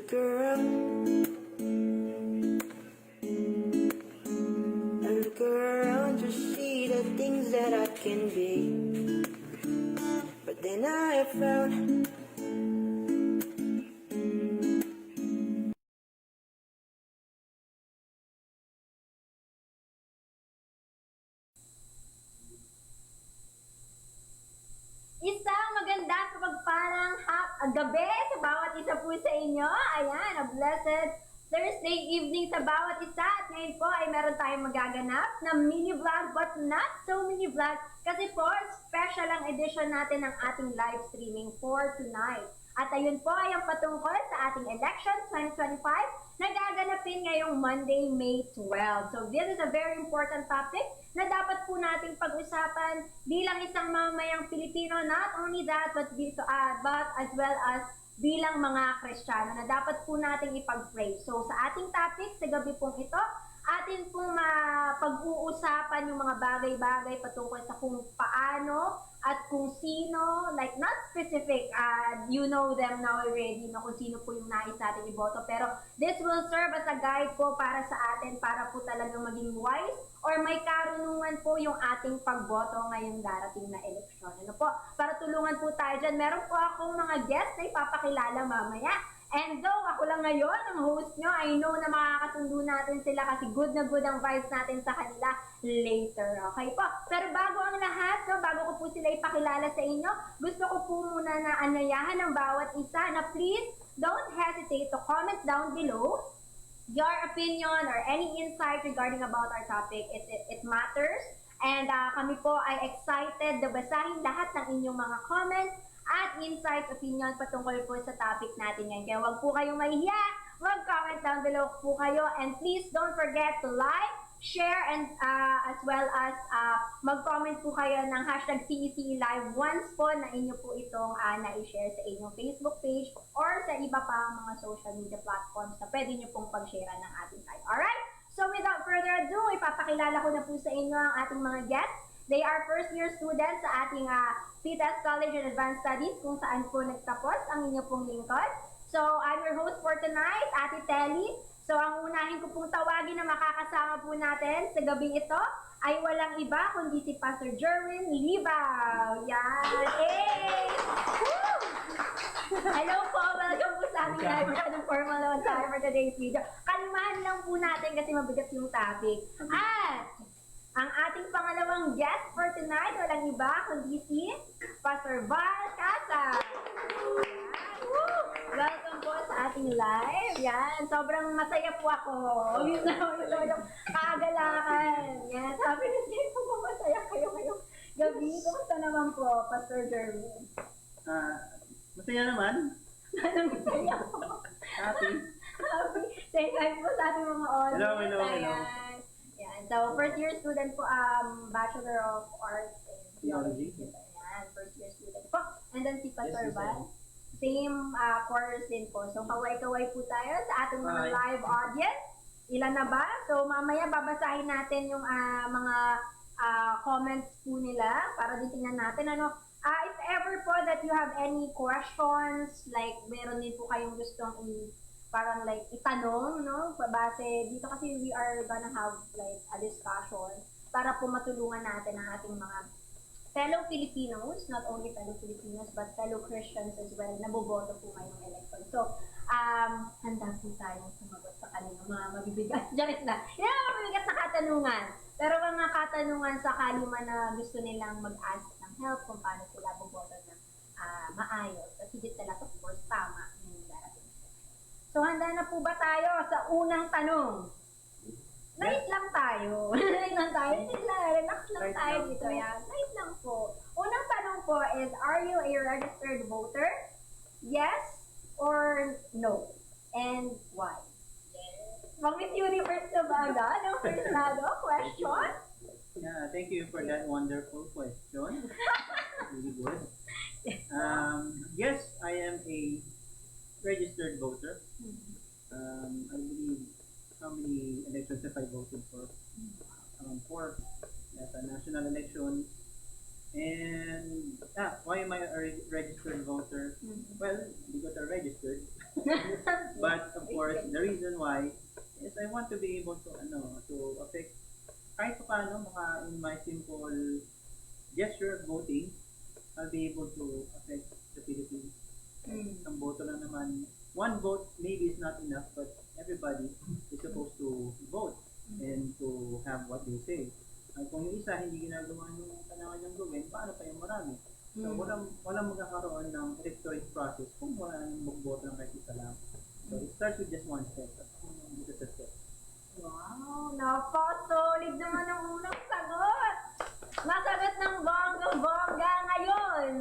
look around, I look around to see the things that I can be, but then I have found Isang magandang kapagpalang gabi sa bawat isa po sa inyo. Ayan, a blessed Thursday evening sa bawat isa. At ngayon po ay meron tayong magaganap na mini vlog but not so mini vlog kasi po special ang edition natin ng ating live streaming for tonight. At ayun po ay ang patungkol sa ating election 2025 na gaganapin ngayong Monday, May 12. So this is a very important topic na dapat po nating pag-usapan bilang isang mamamayang Pilipino. Not only that, but as well as bilang mga Kristiyano na dapat po nating ipag-pray. So sa ating topic sa gabi pong ito, atin pong pag-uusapan yung mga bagay-bagay patungkol sa kung paano at kung sino, like not specific, you know them now already, no, kung sino po yung nais natin iboto. Pero this will serve as a guide po para sa atin, para po talagang maging wise or may karunungan po yung ating pagboto ngayong darating na eleksyon. Ano po? Para tulungan po tayo dyan. Meron po akong mga guests na ipapakilala mamaya. And though ako lang ngayon ang host nyo, I know na makakasundo natin sila kasi good na good ang vibes natin sa kanila later. Okay po? Pero bago ang lahat, no, bago ko po sila ipakilala sa inyo, gusto ko po muna na anayahan ng bawat isa na please don't hesitate to comment down below your opinion or any insight regarding about our topic. It matters. And kami po ay excited na basahin lahat ng inyong mga comments at insights, opinion patungkol po sa topic natin ngayon. Kaya huwag po kayong mahiya, mag-comment down below po kayo, and please don't forget to like, share, and as well as mag-comment po kayo ng hashtag CEC Live once po na inyo po itong na-share sa inyong Facebook page or sa iba pa mga social media platforms na pwede nyo pong pag-share ng ating live. Alright? So without further ado, ipapakilala ko na po sa inyo ang ating mga guests. They are first-year students sa ating PTES College in Advanced Studies kung saan po nagtapos ang inyo pong lingkod. So, I'm your host for tonight, Ate Telly. So, ang unahin ko pong tawagin na makakasama po natin sa gabi ito ay walang iba kundi si Pastor Jerwin Libaw. Yan! Hey! Woo! Hello po! Welcome po sa aming live ng formal on time for today's video. Kalmahan lang po natin kasi mabigat yung topic. At ang ating pangalawang guest for tonight, walang iba kundi si Pastor Val Casa. Welcome po sa ating live. Yan, sobrang masaya po ako. Yung kagalakan. Yan, sabi na siya po masaya kayo ngayong gabi. Kumusta naman po, Pastor Jerwin? Masaya naman. Anong masaya po? Happy. Happy. Say hi po sa ating mga audience. Hello. Yan. So, first year student po, Bachelor of Arts in Theology. Yan, first year student po. And then si Pastor Val, same course din po. So, kaway-kaway po tayo sa ating mga live audience. Ilan na ba? So, mamaya babasahin natin yung mga comments po nila para din tingnan natin. If ever po that you have any questions, like meron din po kayong gustong parang like itanong, no? Base dito kasi we are gonna have like a discussion para po matulungan natin ang ating mga fellow Filipinos, not only fellow Filipinos but fellow Christians as well na boboto po ngayong election. So, handa po tayong sumagot sa kanilang mga mabibigat. Diyan na. Yan ang mabibigat na katanungan. Pero mga katanungan sakali man na gusto nilang mag-ask ng help kung paano sila boboto ng maayos. At higit na lahat, of course, tama yung darating. So, handa na po ba tayo sa unang tanong? Light lang tayo. Light lang tayo. Relax lang tayo dito. Yan. Light lang po. Unang tanong po is, are you a registered voter? Yes or no? And why? Mag Miss Universe na ba agad? Ang first question? Yeah, thank you for that wonderful question. Really good. Yes, I am a registered voter. I believe how many elections have I voted for? Around 4 at a national election. And why am I a registered voter? Well, because I'm registered. But reason why is I want to be able to affect kahit pa paano in my simple gesture of voting, I'll be able to affect the Philippines. Ang boto lang naman, one vote maybe is not enough, but everybody is supposed to vote and to have what they say. Kung yung isa hindi ginagawa yung kailangan niyang gawin, paano pa yung marami? So, walang magkakaroon ng electoral process kung wala nang magboto ng kahit isa lang. So, it starts with just one step. That's the step. Wow, napaka-solid naman ang unang sagot. Nasagot ng bongga-bongga ngayon.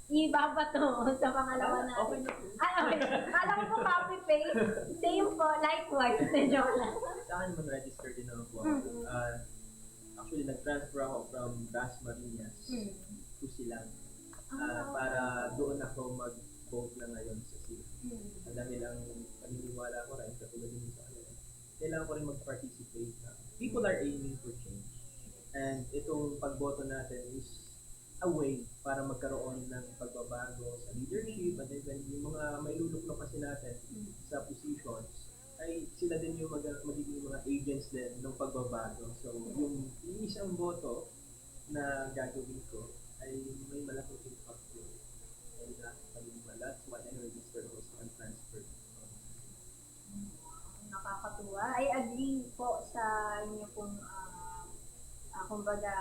Iba pa to sa pangalawa natin. Ay, okay. Kala ko po copy-paste. Same po, likewise. Joke lang. Sa akin naman register din ako. Actually, nag-transfer ako from Dasmariñas to Silang. Para doon ako mag-vote na ngayon sa Silang. Dahil ang paniniwala ko rin, katulad din sa kanila, kailangan ko rin mag-participate na people are aiming for change. And itong pagboto natin is a way para magkaroon ng pagbabago sa leadership and even yung mga mailuluklok kasi natin sa positions ay sila din yung magiging mga agents din ng pagbabago. So yung isang boto na gagawin ko ay may malaking impact yun. And that's what I registered also and transferred. Nakakatuwa. I agree po sa inyo pong kumbaga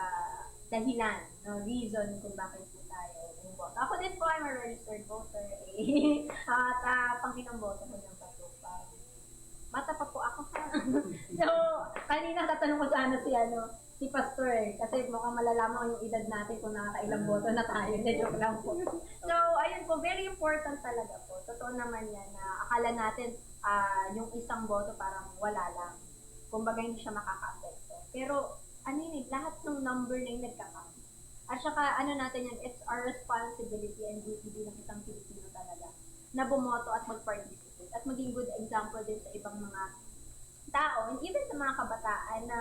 dahilan, no, reason kung bakit po tayo bumoto. Ako din po, I'm a registered voter eh. At pangkinang boto ko ng patupad. Bata pa po ako ha. So, kanina tatanong ko sana si Pastor eh. Kasi mukhang malalaman yung edad natin kung nakakailang boto na tayo. Joke lang po. So, ayun po, very important talaga po. Totoo naman yan na akala natin yung isang boto parang wala lang. Kumbaga hindi siya makaka-apekto. Pero, lahat ng number na yung nagkakount. At saka, natin yan, it's our responsibility and duty bilang isang Pilipino talaga na bumoto at mag-participate. At maging good example din sa ibang mga tao, and even sa mga kabataan na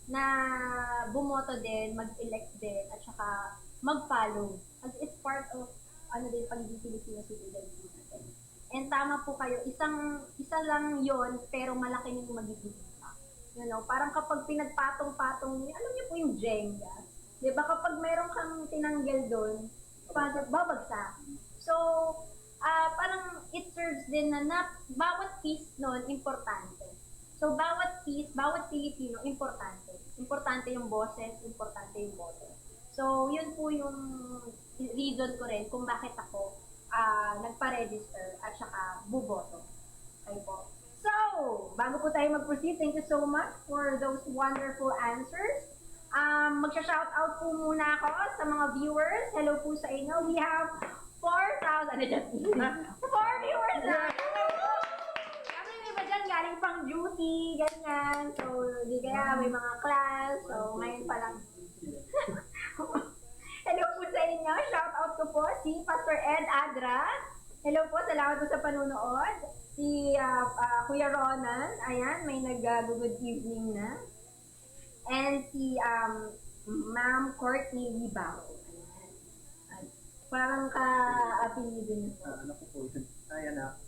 na bumoto din, mag-elect din, at saka mag-follow. As it's part of, pagiging Filipino citizen natin. And tama po kayo, isa lang yon pero malaki yung magiging impact. Parang kapag pinagpatong-patong niyo, alam niyo po yung Jenga. Di ba kapag meron kang tinanggal doon, babagsak. So, parang it serves din na bawat piece nun, importante. So, bawat piece, bawat Pilipino, importante. Importante yung boses, importante yung boto. So, yun po yung reason ko rin kung bakit ako nagpa-register at saka buboto. Okay po. So, bago po tayo mag-proceed, thank you so much for those wonderful answers. Magsha-shoutout po muna ako sa mga viewers. Hello po sa inyo. We have 4,000. 4 viewers na! Kami may iba dyan, galing pang duty, ganyan. So, di kaya may mga class. So, ngayon pa lang. Hello po sa inyo. Shoutout ko po si Pastor Ed Adra. Hello po, salamat po sa panunood. Si Kuya Ronan, ayan, may nag-good evening na. And si Ma'am Courtney Libaw. Ayan. Parang ka-apelido niyo po. Ano po po yun? Ay, anak.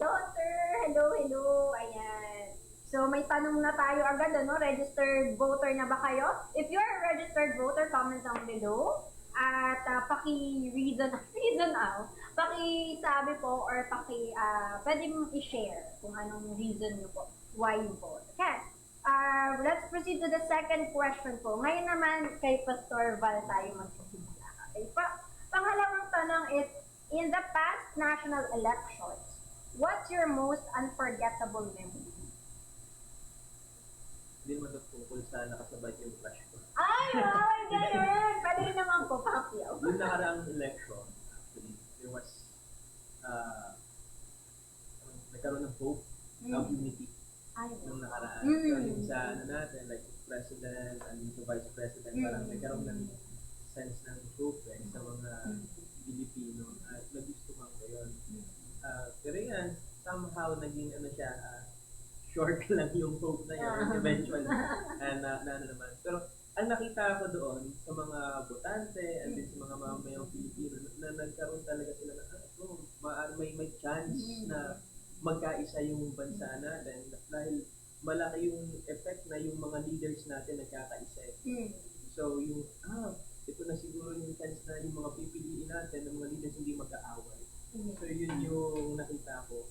Daughter! Hello! Ayan. So, may tanong na tayo agad, registered voter na ba kayo? If you're a registered voter, comment down below. At paki-reason out. Paki-sabi po or pwede mong i-share kung anong reason nyo po, why you vote. Okay. Let's proceed to the second question po. Ngayon naman kay Pastor Val tayo magsisimula. Okay. Pangalawang tanong is, in the past national elections, what's your most unforgettable memory? Hindi naman tungkol sa nakasabay yung flash ko. Ay, ganyan! Pwede rin naman po, Pacquiao. Yung nakaraang election, actually, there was, nagkaroon ng hope of unity nung nakaraan. So, yung sa natin, like president and yung sa vice president, parang nagkaroon ng sense ng hope sa mga Pilipino at nagustuhan ko yun. Pero yan, somehow naging short lang yung hope na yun eventually. And naman. Pero ang nakita ko doon sa mga botante and din sa mga mamayang Pilipino na nagkaroon talaga sila na may chance na magkaisa yung bansa natin dahil malaki yung effect na yung mga leaders natin nagkakaisa eh. So yung, ito na siguro yung chance na yung mga pipiliin natin ng mga leaders hindi magkaaway. So yun yung nakita ko,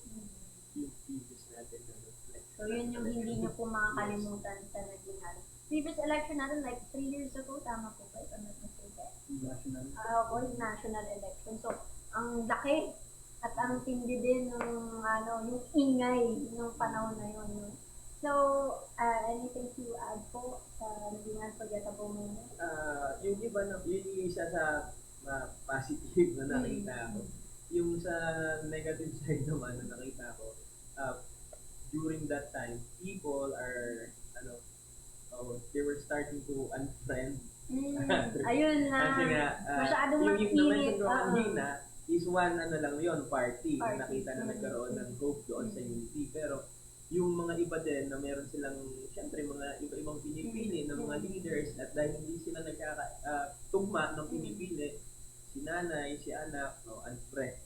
yung previous natin na reflect. So yun yung hindi nyo po makakalimutan sa naging previous election natin, like 3 years ago, tama po ba? If I'm not mistaken. National. Or national election. So, ang laki at ang tindi din ng yung ingay ng panahon na yun. No? So, anything to add po sa naging unforgettable moment? Yung iba na, yun yung isa sa positive na nakita ko. Yung sa negative side naman na nakita ko, during that time, people are, they were starting to unfriend. Ayun na. Kasi nga, masyadong yung mag-init. na-mention ko kanina is one lang yun, party. Na nakita na nagkaroon ng hope doon sa unity. Pero yung mga iba din na meron silang, syempre, mga iba-ibang pinipili ng mga leaders at dahil hindi sila nagkakatugma ng pinipili, si nanay, si anak, unfriend.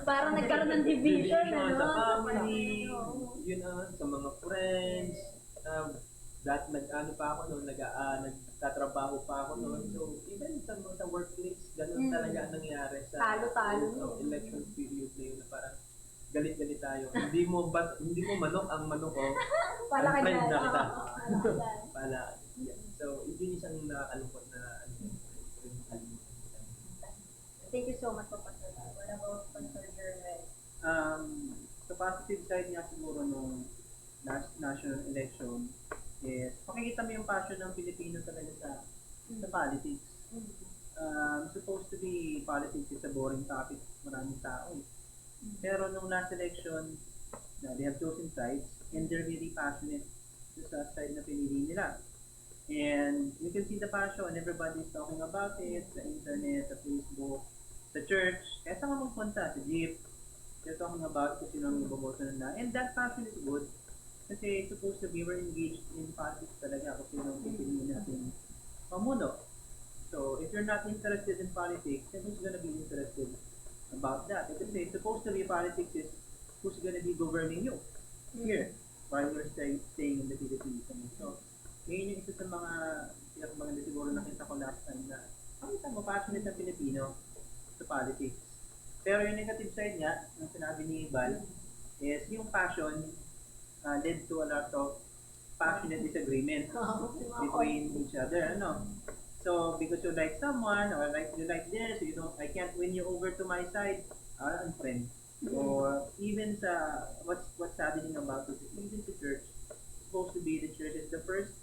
Parang nagkaroon ng division, sa family, yun sa mga friends, nag-ano pa ako noon, nagtatrabaho pa ako noon. So, even sa workplace, ganun talaga ang nangyari sa Talo-talo. election period na yun na parang galit-galit tayo. Hindi mo manok ang manok ko. Pala ka friend dyan. na kita. Pala. Pala. Yeah. So, yun isang nakakalungkot na Thank you so much for Pastor Lau. What about Pastor Jerwell? Sa positive side niya siguro nung national election is makikita mo yung passion ng Pilipino talaga sa politics. Supposed to be politics is a boring topic, maraming tao eh. Pero nung last election, they have chosen sides and they're really passionate sa side na pinili nila. And you can see the passion, everybody's talking about it, sa internet, sa Facebook, sa church, kaya saan ka magpunta, sa jeep, they're talking about kung sino ang iboboto na. And that passion is good. Kasi supposed to be, we're engaged in politics talaga kung sino ang pipiliin natin mamuno. So, if you're not interested in politics, then who's gonna be interested about that? Kasi supposed to be politics is who's gonna be governing you here while you're staying in the Philippines. So, ngayon yung isa sa mga maganda siguro nakita ko last time na pakita mo passionate ng Pilipino sa politics. Pero yung negative side niya, ang sinabi ni Ibal, is yung passion led to a lot of passionate disagreement between each other. So because you like someone or you like this, I can't win you over to my side, unfriend. Or even sa what's saddening about this, even the church, supposed to be the church is the first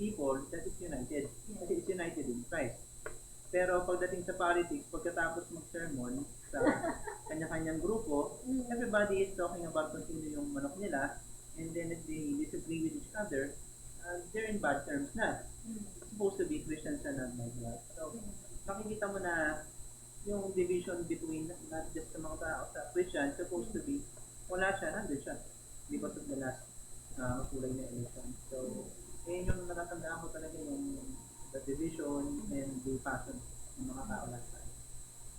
people that is united. Kasi it's united in Christ. Pero pagdating sa politics, pagkatapos mag-sermon sa kanya-kanyang grupo, everybody is talking about kung sino yung manok nila, and then if they disagree with each other, they're in bad terms na. It's supposed to be Christians and not like that. So, nakikita mo na yung division between not just sa mga tao, sa Christian, supposed to be, wala siya, nandun siya because of the last kulay na election. So, yung natatandaan ko talaga yung the division and the passion ng mga tao last time.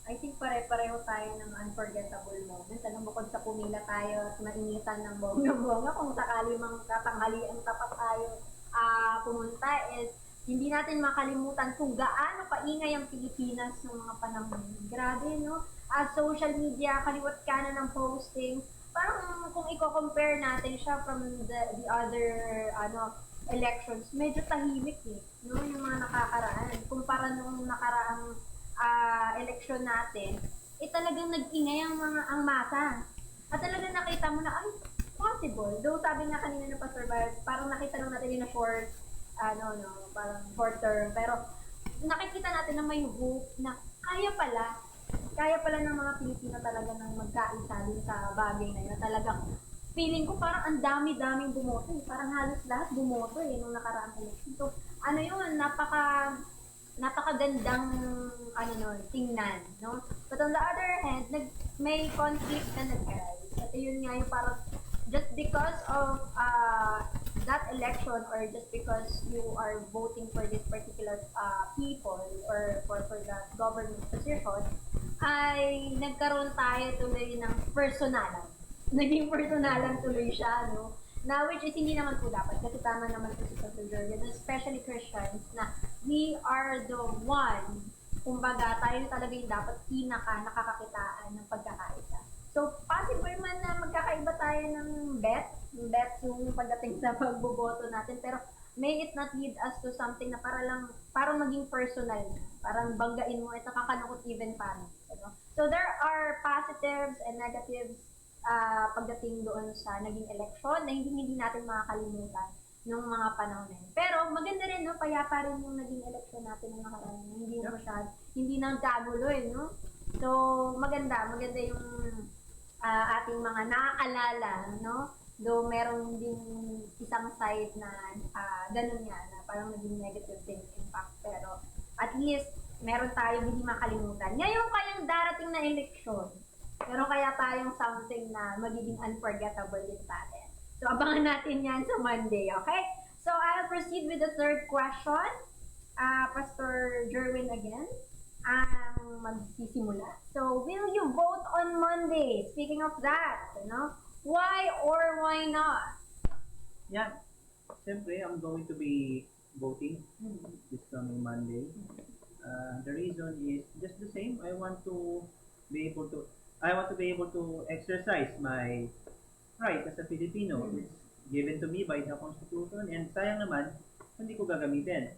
I think pare-pareho tayo ng unforgettable moment. Bukod sa pumila tayo at mainitan ng bongga-bongga, kung sakali mang katanghali ang tapat tayo pumunta, is hindi natin makalimutan kung gaano kaingay ang Pilipinas ng mga panahon. Grabe, no? Social media, kaliwat kanan ng posting. Parang kung i-compare natin siya from the other elections, medyo tahimik eh, no? Yung mga nakakaraan. Kumpara nung nakaraang election natin, talagang nag-ingay ang masa. At talagang nakita mo na, ay, possible. Though sabi nga kanina ng Pastor Barrett, parang nakita lang natin yung short, parang short term. Pero nakikita natin na may hope na kaya pala ng mga Pilipino talaga ng magkaisa din sa bagay na yun. Talagang feeling ko parang ang dami-daming bumoto eh. Parang halos lahat bumoto eh nung nakaraang election. So, yun, napakagandang tingnan, no? But on the other hand, may conflict na nag-arise. At yun nga yung parang just because of that election or just because you are voting for this particular people or for that government position, ay nagkaroon tayo tuloy ng personalan. naging personalan tuloy siya, no? Na which is hindi naman po dapat kasi tama naman po si Pastor Jordan, especially Christians, na we are the one, kumbaga tayo talaga yung dapat nakakakitaan ng pagkakaisa. So, possible man na magkakaiba tayo ng bet yung pagdating sa pagboboto natin, pero may it not lead us to something na parang maging personal na. Parang banggain mo at nakakalungkot even parang. Ano? So, there are positives and negatives pagdating doon sa naging election na hindi natin makakalimutan nung mga panahon na yun. Pero maganda rin, no? Payapa rin yung naging election natin ng nakaraan. Hindi na gagulo, no? So, maganda yung ating mga naaalala, no? Though meron din isang side na ganun nga, na parang naging negative din impact. Pero at least, meron tayong hindi makalimutan. Ngayon kayang darating na eleksyon, meron kaya tayong something na magiging unforgettable din sa atin. So, abangan natin yan sa Monday, okay? So, I'll proceed with the third question. Pastor Jerwin again ang magsisimula. So, will you vote on Monday? Speaking of that, why or why not? Yeah. Siyempre, I'm going to be voting this coming Monday. The reason is just the same. I want to be able to exercise my right as a Filipino. It's given to me by the Constitution, and sayang naman, hindi ko gagamitin.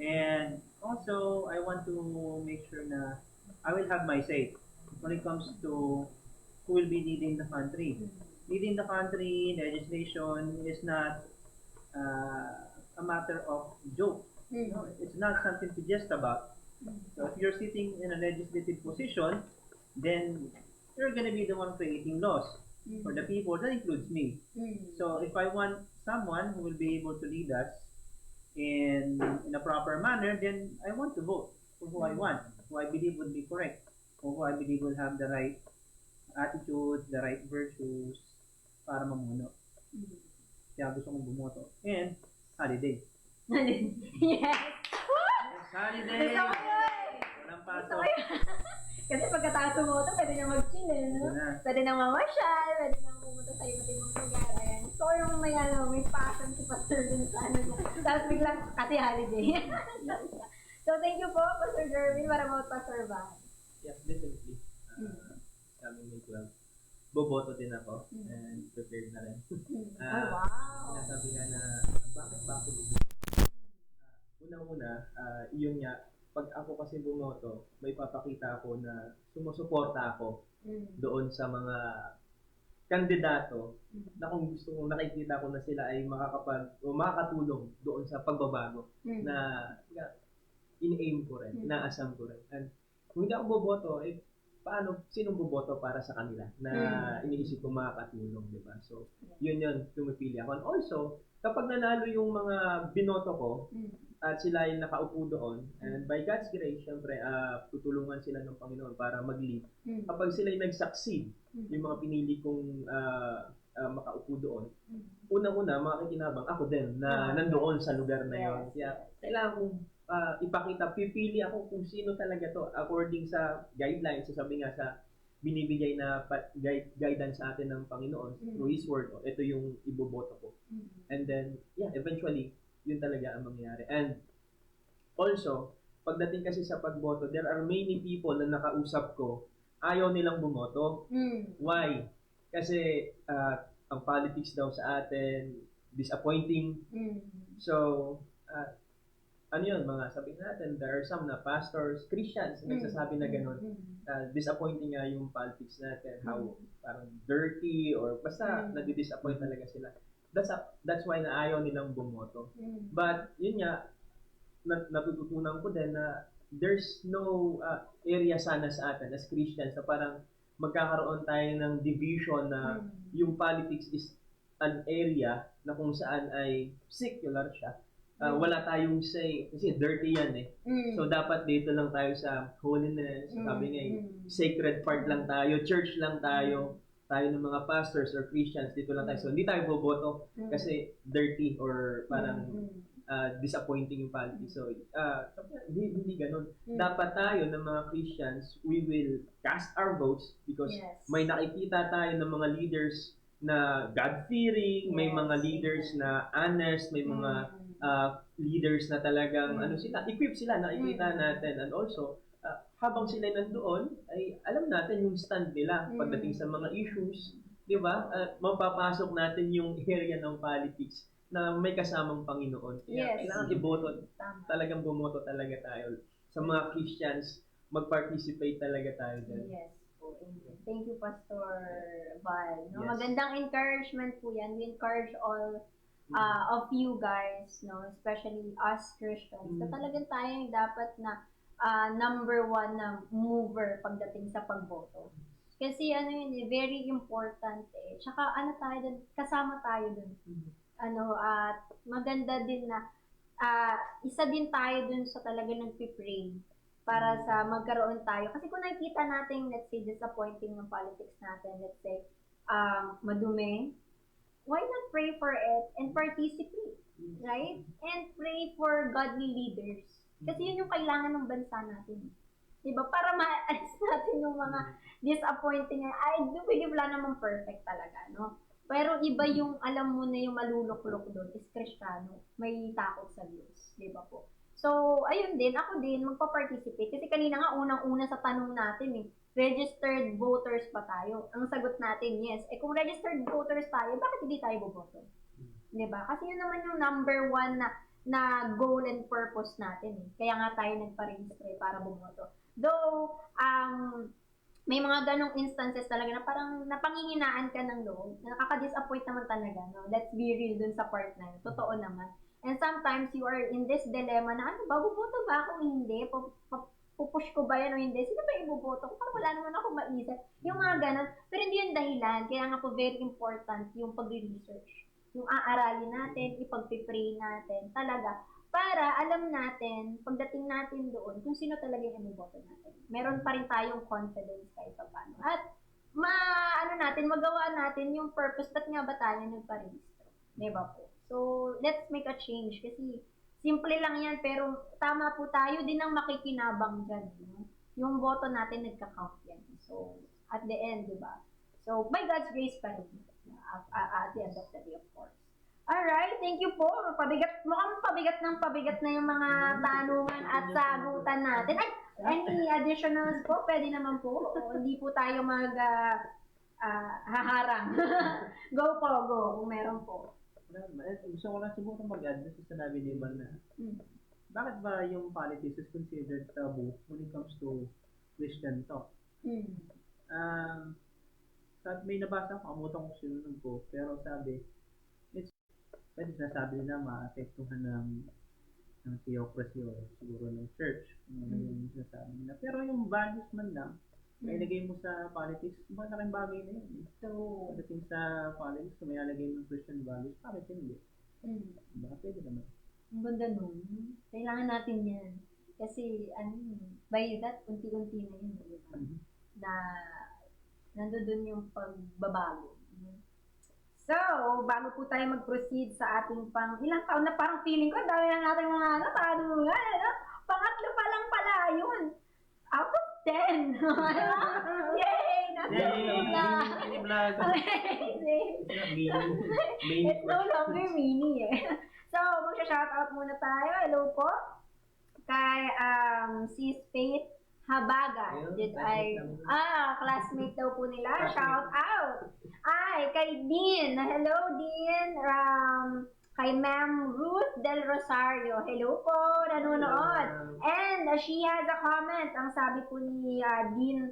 And also, I want to make sure na I will have my say when it comes to who will be leading the country. Leading the country, legislation is not a matter of joke. No, it's not something to jest about. So if you're sitting in a legislative position, then you're going to be the one creating laws for the people. That includes me. So if I want someone who will be able to lead us in a proper manner, then I want to vote for who I want, who I believe would be correct, or who I believe will have the right attitude, the right virtues para mamuno. Kaya gusto kong bumoto. And holiday. Yes! Yes, holiday! Gusto ko yun! Walang Gusto pasok. ko yun! Kasi pagkatapos mo ito, pwede na mag-chill, no? Pwede na mamasyal, pwede na pumunta sa iba't ibang lugar. Ayan. So, yung may passion si Pastor dun sa ano niya. Tapos biglang, kasi holiday. So, thank you po, Pastor Jervin, para mag-paservan. Yes, definitely. Coming May 12. Boboto din ako and prepared na rin. Oh, wow! Sinasabi nga na bakit ba ako bumoto? Unang-una, yun nga, pag ako kasi bumoto, may papakita ako na sumusuporta ako doon sa mga kandidato na kung gusto kong nakikita ko na sila ay makakatulong doon sa pagbabago na in-aim ko rin, inaasam ko rin. And kung hindi ako boboto, sinong boboto para sa kanila na iniisip ko makakatulong, di ba? So, yun, pumipili ako. And also, kapag nanalo yung mga binoto ko, at sila ay nakaupo doon, and by God's grace, syempre, tutulungan sila ng Panginoon para mag-lead. Kapag sila ay nag-succeed, yung mga pinili kong makaupo doon, unang-una, makikinabang ako din na nandoon sa lugar na yun. Kaya, kailangan kong ipakita, pipili ako kung sino talaga to according sa guidelines, sabi nga sa binibigay na guidance sa atin ng Panginoon through His Word. Ito yung iboboto ko. And then, eventually, yun talaga ang mangyayari. And also, pagdating kasi sa pagboto, there are many people na nakausap ko, ayaw nilang bumoto. Why? Kasi ang politics daw sa atin, disappointing. So, ano yun, sabi natin, there are some na pastors, Christians, nagsasabi na gano'n. Disappointing nga yung politics natin, how parang dirty, or basta nadi-disappoint talaga sila. That's why na ayaw nilang bumoto. But, yun nga, natututunan ko din na there's no area sana sa atin as Christians na parang magkakaroon tayo ng division na yung politics is an area na kung saan ay secular siya. Wala tayong say, kasi dirty yan eh. So, dapat dito lang tayo sa holiness, sabi nga sacred part lang tayo, church lang tayo ng mga pastors or Christians, dito lang tayo. So, hindi tayo boboto kasi dirty or parang disappointing yung politics. So, hindi ganun. Dapat tayo ng mga Christians, we will cast our votes because Yes. may nakikita tayo ng mga leaders na God-fearing, may Yes, mga leaders na honest, may mga leaders na talagang equipped sila, nakikita natin. And also, habang sila nandoon, ay alam natin yung stand nila pagdating sa mga issues, di ba? Mapapasok natin yung area ng politics na may kasamang Panginoon. Kaya Yes. kailangan iboto, Tama. talagang bumoto talaga tayo. Sa mga Christians, mag-participate talaga tayo dyan. Yes. po. Amen. Thank you, Pastor Val. No? Yes. Magandang encouragement po yan. We encourage all of you guys, no, especially us Christians, na talagang tayo yung dapat na number one na mover pagdating sa pagboto. Kasi ano yun, very important eh. Tsaka ano tayo dun, kasama tayo dun. Ano, at maganda din na isa din tayo dun sa talaga nagpipray para sa magkaroon tayo. Kasi kung nakikita natin, let's say, disappointing ng politics natin, let's say, madumi, why not pray for it and participate, right? And pray for godly leaders. Kasi yun yung kailangan ng bansa natin. Diba? Para ma-alis natin yung mga disappointing. I do believe wala namang perfect talaga, no? Pero iba yung, alam mo na yung maluluklok doon is Kristiyano. May takot sa Diyos. Diba po? So, ayun din, ako din, magpa-participate. Kasi kanina nga, unang-una sa tanong natin eh, registered voters pa tayo? Ang sagot natin, yes. Eh kung registered voters tayo, bakit hindi tayo boboto? Diba? Kasi yun naman yung number one na goal and purpose natin eh. Kaya nga tayo nagpa-register para bumoto. Though, may mga ganong instances talaga na parang napanginginaan ka ng loob, na nakaka-disappoint naman talaga, no? Let's be real dun sa part na yun. Totoo naman. And sometimes you are in this dilemma na, ano ba, buboto ba ako? Hindi. Pupush ko ba yan o hindi? Sino ba iboboto ko? Parang wala naman ako maisip. Yung mga ganon. Pero hindi yung dahilan. Kaya nga po very important yung pag-research. Yung aaralin natin, ipag-pray natin, talaga. Para alam natin, pagdating natin doon, kung sino talaga yung iboboto natin. Meron pa rin tayong confidence kahit pa paano. At magawa natin yung purpose, ba't nga ba tayo nagparehistro? Diba po? So, let's make a change. Kasi, simple lang yan, pero tama po tayo din ang makikinabang dyan. No? Yung boto natin nagka-count yan. So, at the end, diba? So, by God's grace pa rin. At the end of the day, of course. Alright, thank you po. Mukhang pabigat na yung mga tanungan at sagutan natin. Ay, any additionals po? Pwede naman po. Hindi po tayo haharang. Go po, go. Kung meron po. Gusto ko lang siguro mag-add sa sinabi ni Ivan na bakit ba yung politics is considered taboo when it comes to Christian talk? May nabasa ko, amutang ko sinunod ko, pero sabi, pwede sinasabi nila maapektuhan ng theocracy o siguro ng church. Yung sinasabi nila. Pero yung values man lang, may lagay mo sa politics, malaking bagay na yun. So, pagdating sa politics, kung may nalagay mo Christian values, bakit hindi? Diba? Pwede naman. Ang ganda nun. Kailangan natin yan. Kasi, by that, unti-unti na yun. Diba? Na, nandoon yung pagbabago. So, bago po tayo mag-proceed sa ating ilang taon na parang feeling ko, dami na natin mga tanungan, pangatlo pa lang pala yun. Out of 10. Yay! Nasa na. Amazing. It's no longer mini eh. So, magsha-shoutout muna tayo. Hello po. Kay Sis Faith Habaga. Classmate daw po nila. Shout out. Kay Dean. Hello, Dean. Kay Ma'am Ruth Del Rosario. Hello po, nanonood. And she has a comment. Ang sabi po ni Dean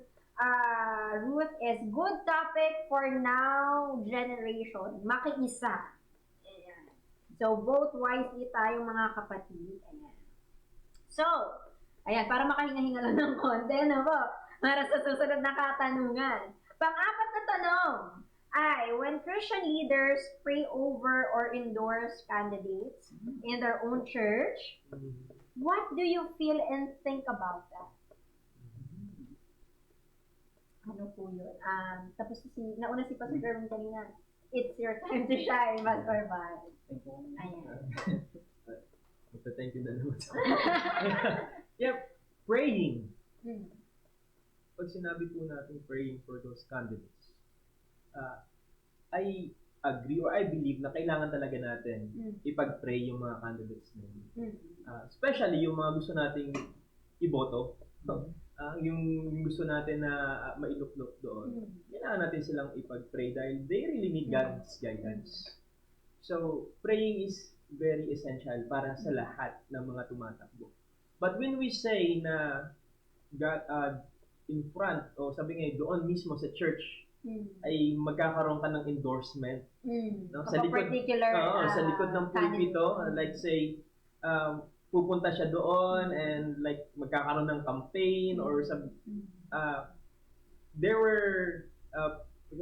Ruth is, good topic for now generation. Makiisa. Ayan. So, vote wisely tayo mga kapatid. Ayan. So, ayan, para makahinga-hinga lang ng konti, ano po? Para sa susunod na katanungan. Pang-apat na tanong ay, when Christian leaders pray over or endorse candidates in their own church, what do you feel and think about that? Ano po yun? Tapos nauna si Pastor Gerwin kanina, it's your time to shine, Pastor Val. Ayan. Thank you na naman sa yeah, praying. Mm. Pag sinabi po natin praying for those candidates, I agree or I believe na kailangan talaga natin ipag-pray yung mga candidates na yun. Especially yung mga gusto nating iboto. Yung gusto natin na mailuklok doon. Kailangan natin silang ipag-pray dahil they really need God's guidance. So, praying is very essential para sa lahat ng mga tumatakbo. But when we say na God, in front, o sabi nga doon mismo sa church, ay magkakaroon ka ng endorsement. No? Sa likod, particular sa likod ng pulpito, like say, pupunta siya doon and like magkakaroon ng campaign or there were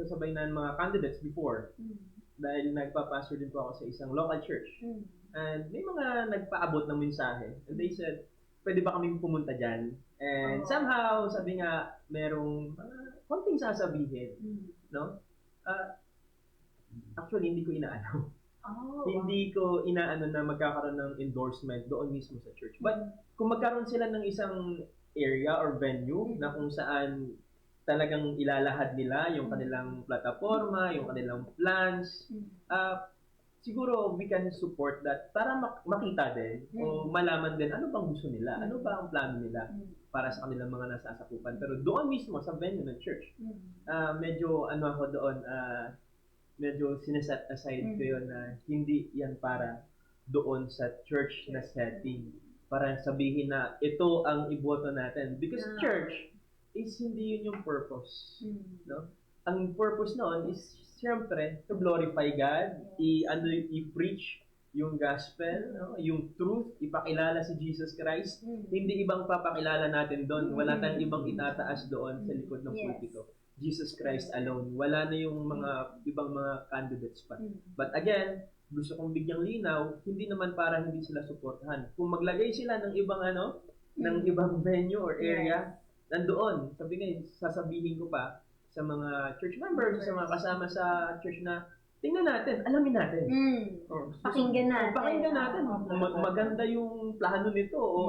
sabay na mga candidates before dahil nagpa-pastor din po ako sa isang local church and may mga nagpaabot ng mensahe and they said, pwede ba kaming pumunta dyan? And somehow, sabi nga, merong konting sasabihin, no? Actually, hindi ko inaano. Hindi ko inaano na magkakaroon ng endorsement doon mismo sa church. But kung magkaroon sila ng isang area or venue na kung saan talagang ilalahad nila yung kanilang plataforma, yung kanilang plans, siguro we can support that para makita din o malaman din ano bang gusto nila, ano ba ang plano nila para sa kanilang mga nasasakupan. Pero doon mismo sa venue ng church, medyo ano ako doon, medyo sineset aside ko yun na hindi yan para doon sa church na setting. Para sabihin na ito ang iboto natin. Because church is hindi yun yung purpose. No? Ang purpose noon is siyempre to glorify God, i-preach yung gospel, no? Yung truth, ipakilala si Jesus Christ. Hindi ibang papakilala natin doon. Wala tayong ibang itataas doon sa likod ng pulpito. Jesus Christ alone. Wala na yung mga ibang mga candidates pa. But again, gusto kong bigyang linaw, hindi naman para hindi sila suportahan. Kung maglagay sila ng ibang ng ibang venue or area, nandoon. Sasabihin ko pa sa mga church members, sa mga kasama sa church na tingnan natin, alamin natin. Pakinggan natin. Pakinggan natin. Maganda yung plano nito o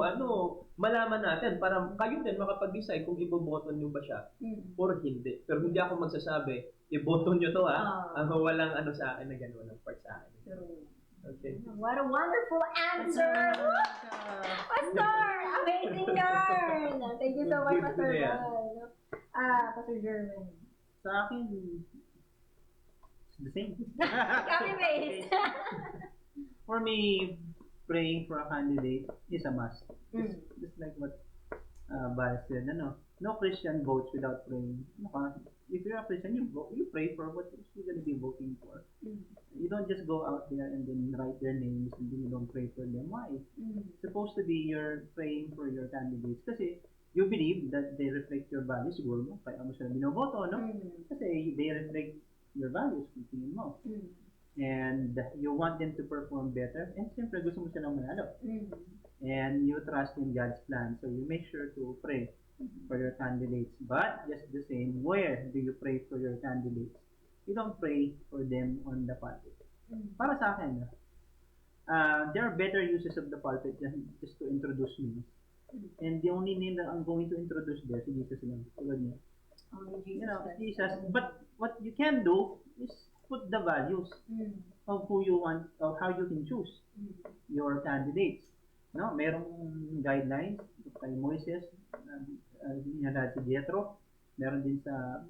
malaman natin para kayo din makapag-decide kung iboboto nyo ba siya or hindi. Pero hindi ako magsasabi, iboto nyo to walang sa akin na gano'n, walang part sa akin. Okay. What a wonderful answer! Pastor! Amazing yarn! Thank you so much, Pastor Ron. Pastor German. Sa akin, the same. Copy-paste. For me, praying for a candidate is a must. Just like what Val said, no Christian votes without praying. If you're a Christian, you pray for what you're going to be voting for. You don't just go out there and then write their names and then you don't pray for them. Why? It's supposed to be you're praying for your candidates kasi you believe that they reflect your values. Siguro mo, kaya mo sila binoboto, no? Kasi they reflect your values, kung tingin mo. And you want them to perform better. And siyempre, gusto mo silang manalo. And you trust in God's plan. So you make sure to pray for your candidates. But just the same, where do you pray for your candidates? You don't pray for them on the pulpit. Para sa akin, there are better uses of the pulpit than just to introduce names. And the only name that I'm going to introduce there, si Jesus lang. Tulad niya. Jesus. But what you can do is put the values of who you want, of how you can choose your candidates. No, merong guidelines kay Moises, si Jethro, meron din sa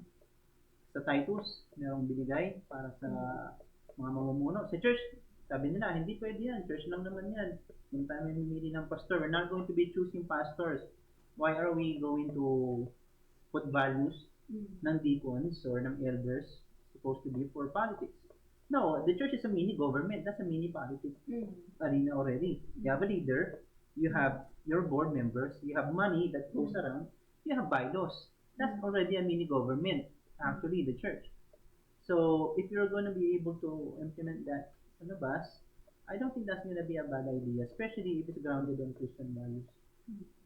Titus, merong binigay para sa mga mamumuno. Sa church, sabi nila, hindi pwede yan, church lang naman yan. Yung tayo mamimili ng pastor, we're not going to be choosing pastors. Why are we going to put values ng deacons or ng elders supposed to be for politics? No, the church is a mini government. That's a mini politics arena already. You have a leader, you have your board members, you have money that goes around, you have bylaws. That's already a mini government, actually, the church. So, if you're going to be able to implement that sa labas, I don't think that's going to be a bad idea, especially if it's grounded on Christian values.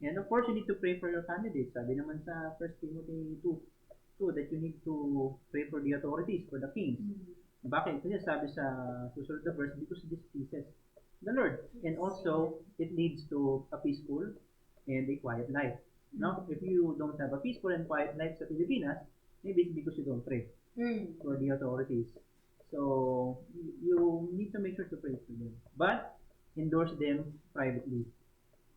And of course, you need to pray for your candidates. Sabi naman sa 1 Timothy 2 that you need to pray for the authorities, for the kings. Bakit? Kasi sabi sa susunod na verse, because these pieces, the Lord. And also, it leads to a peaceful and a quiet life. Now, if you don't have a peaceful and quiet life sa Pilipinas, maybe it's because you don't pray Mm. for the authorities. So, you need to make sure to pray for them. But, endorse them privately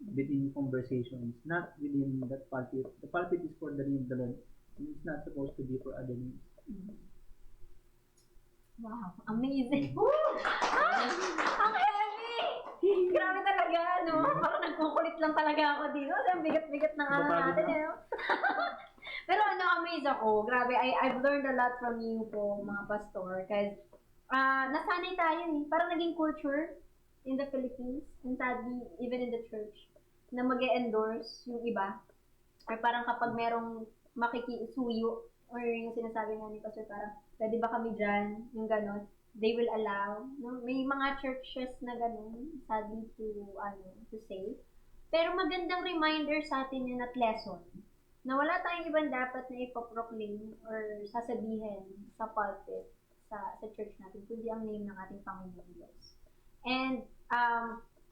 within conversations, not within that pulpit. The pulpit is for the name of the Lord. And it's not supposed to be for other names. Wow, amazing. Ang heavy! Grabe talaga, no? Parang nagkukulit lang talaga ako dito. Ang bigat-bigat ng ano Mapagod natin, na. eh, no? Pero amaze ako. Grabe, I've learned a lot from you po, mga pastor. Kasi nasanay tayo eh. Parang naging culture in the Philippines, and sadly, even in the church, na mag-endorse yung iba. Or parang kapag merong makikisuyo, or yung sinasabi nga ni Pastor, parang, pwede ba kami dyan? Yung ganon. They will allow. No? May mga churches na ganon, sadly to say. Pero magandang reminder sa atin yun at lesson na wala tayong ibang dapat na ipoproclaim or sasabihin sa pulpit, sa church natin, kundi ang name ng ating Panginoon Diyos. And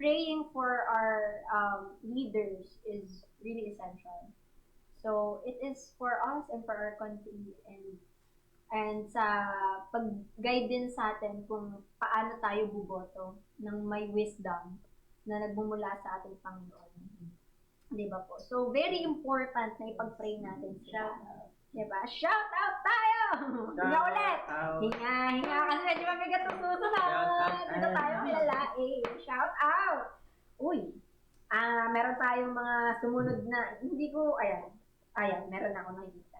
praying for our leaders is really essential. So it is for us and for our country, and sa pag-guide din sa atin kung paano tayo buboto ng may wisdom na nagmumula sa ating Panginoon. Di ba po? So very important na ipag-pray natin sila. Di ba? Shout out tayo! Hinga ulit! out. Hinga! Kasi medyo mabigat ang susunod. Shout out. Dito tayo kilalain. Shout out! Uy! Meron tayong mga sumunod na, hindi ko, ayan, meron ako nakikita.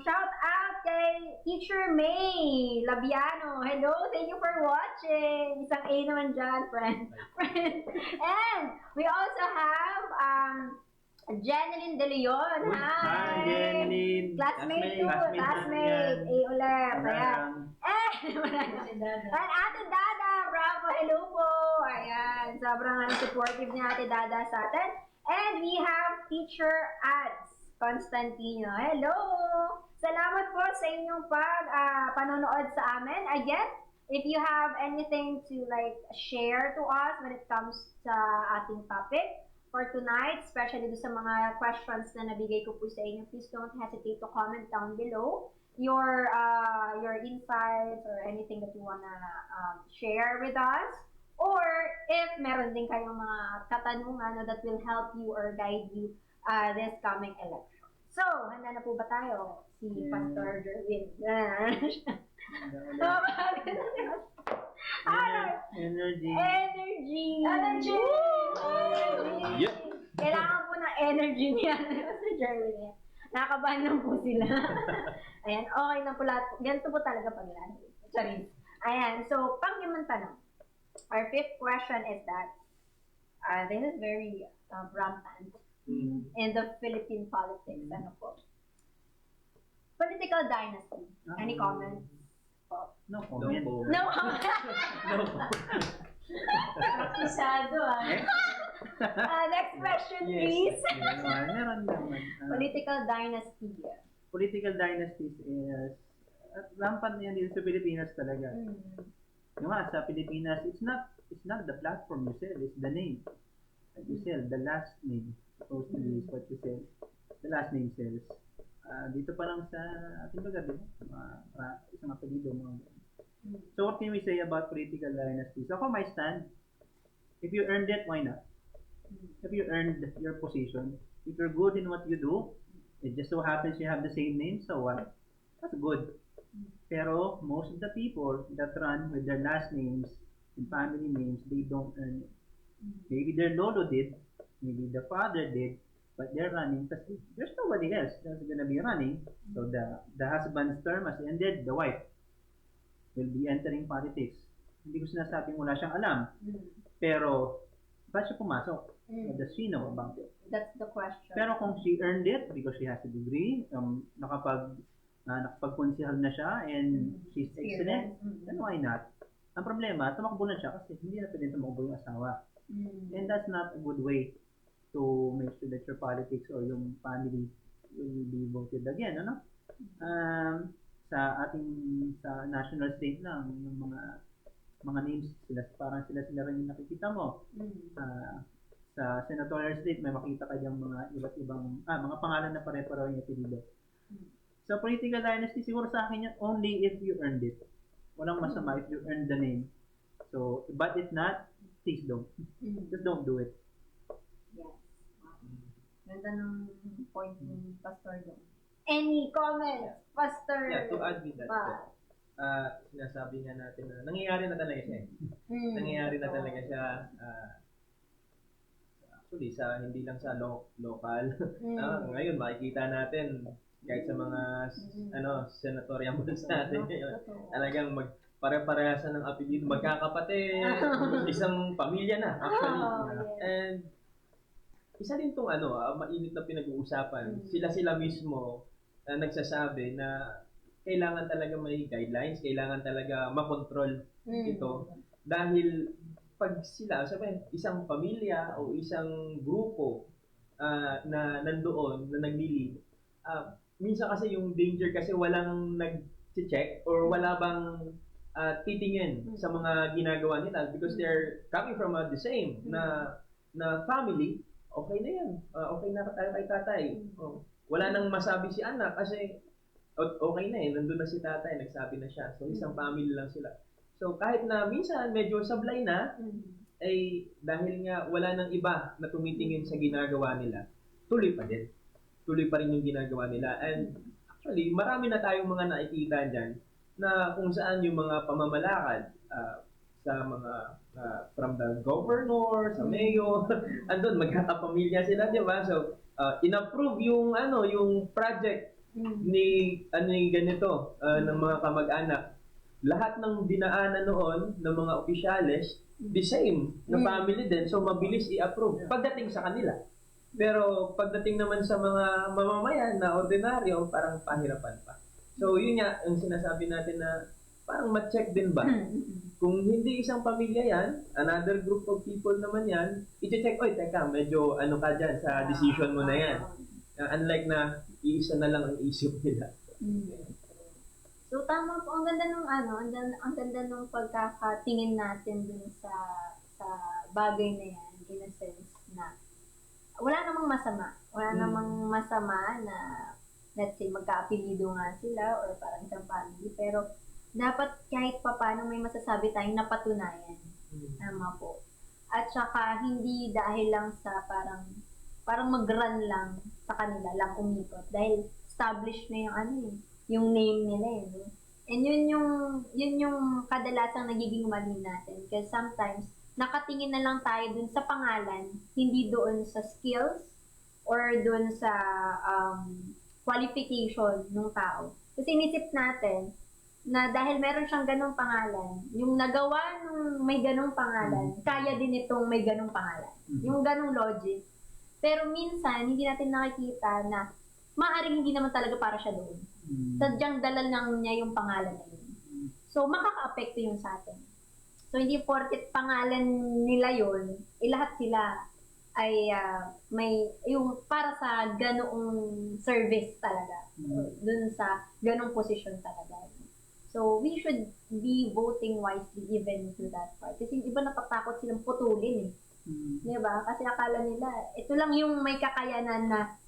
Shout out kay Teacher May Labiano. Hello, thank you for watching. Isang A naman dyan, friend. And we also have Jeneline De Leon. Hi, Jeneline. Classmate too. Classmate Classmate. natin A ulit. Ayan. Wala lang. And Ate Dada, bravo, hello po. Ayan, sobrang supportive ni Ate Dada sa atin. And we have Teacher Ads Constantino. Hello! Salamat po sa inyong panonood sa amin. Again, if you have anything to share to us when it comes sa ating topic for tonight, especially sa mga questions na nabigay ko po sa inyo, please don't hesitate to comment down below your insights or anything that you wanna share with us, or if meron din kayong mga katanungan that will help you or guide you this coming election. So, handa na po ba tayo? Si Pastor Jerwin. Energy. Energy! Yep. Kailangan po ng energy niya. Pastor Jerwin. Nakabahan lang po sila. Ayan, okay na po lahat. Ganito po talaga pag lahat. Sorry. Ayan, so, pang-limang tanong. Our fifth question is that, this is very rampant in the Philippine politics. Ano po? Political dynasty. Any comments? No No comment. po. No comment. No comment. Pisado next question, please. Meron naman. Political dynasty. Political dynasties is rampant na yan dito sa Pilipinas talaga. Yung nga, sa Pilipinas, it's not the platform you sell, it's the name. Like you sell, the last name. Supposed to be is what you sell. The last name sells. Dito pa lang sa ating lugar, di ba? Isang apelido, mga ganun. So what can we say about political dynasties? Ako, my stand, if you earned it, why not? If you earned your position, if you're good in what you do, it just so happens you have the same name, so what? That's good. Pero most of the people that run with their last names and family names, they don't earn it. Maybe their lolo did, maybe the father did, but they're running kasi there's nobody else that's gonna be running. So the husband's term has ended, the wife will be entering politics. Hindi ko sinasabing wala siyang alam, pero ba't siya pumasok? What does she know about it? That's the question. Pero kung she earned it because she has a degree, nakapagkonsihal na siya and she's excellent, then why not? Ang problema, tumakbo na siya kasi hindi na pwede tumakbo yung asawa. And that's not a good way to make sure that your politics or yung family will be voted again, ano? Sa national state lang, yung mga mga names, parang sila rin yung nakikita mo. Sa senatorial slate, may makita ka diyang mga iba't ibang, mga pangalan na pare-pareho yung apelido. Sa political dynasty, siguro sa akin yan, only if you earned it. Walang masama if you earned the name. So, but if not, please don't. Just don't do it. Yes. Ganda ng point ni Pastor doon. Any comments, Pastor? Yeah, to add with that, Pa. sinasabi nga natin na nangyayari na talaga siya. Nangyayari na talaga siya. Actually, hindi lang sa local. Ngayon, makikita natin kahit sa mga senatorial bonds natin ngayon. Talagang pare-parehasan ng apelido, magkakapatid, isang pamilya na actually. And isa din tong mainit na pinag-uusapan. Sila mismo nagsasabi na kailangan talaga may guidelines, kailangan talaga makontrol ito. Dahil pag sila, sabihin, isang pamilya o isang grupo na nandoon, na nag-lead, minsan kasi yung danger kasi walang nag-check or wala bang titingin sa mga ginagawa nila because they're coming from the same na family. Okay na yan. Okay na kay tatay. Wala nang masabi si anak kasi okay na nandun na si tatay, nagsabi na siya. So, isang family lang sila. So, kahit na minsan medyo sablay na, ay dahil nga wala nang iba na tumitingin sa ginagawa nila, tuloy pa din. Tuloy pa rin yung ginagawa nila. And actually, marami na tayong mga nakikita dyan na kung saan yung mga pamamalakad sa mga from the governor, sa mayor, andun, magkakapamilya sila, di ba? So, in-approve yung project ni ganito ng mga kamag-anak. Lahat ng dinaanan noon ng mga opisyales, the same na family din, so mabilis i-approve pagdating sa kanila. Pero pagdating naman sa mga mamamayan na ordinaryo, parang pahirapan pa. So yun nga, ang sinasabi natin na parang ma-check din ba? Kung hindi isang pamilya yan, another group of people naman yan, i-check, oy, teka, medyo ka dyan sa decision mo na yan. Unlike na iisa na lang ang isip nila. So tama po, ang ganda nung ang ganda nung pagkakatingin natin dun sa bagay na yan, in a sense na wala namang masama. Wala namang masama na let's say magka-apelido nga sila or parang isang family, pero dapat kahit papaano may masasabi tayong napatunayan. Tama po. At saka hindi dahil lang sa parang mag-run lang sa kanila lang umikot dahil established na yung name nila no? And yun yung kadalasang nagiging mali natin kasi sometimes nakatingin na lang tayo dun sa pangalan, hindi doon sa skills or doon sa qualification ng tao. Kasi inisip natin na dahil meron siyang ganong pangalan, yung nagawa nung may ganong pangalan, kaya din itong may ganong pangalan. Yung ganong logic. Pero minsan, hindi natin nakikita na maaaring hindi naman talaga para siya doon. Sadyang dalal lang niya yung pangalan na yun. So, makaka-apekto yun sa atin. So, hindi porket pangalan nila yun, lahat sila ay may yung para sa ganoong service talaga. Doon sa ganong posisyon talaga. So, we should be voting wisely even to that part. Kasi yung iba natatakot silang putulin Diba? Kasi akala nila, ito lang yung may kakayanan na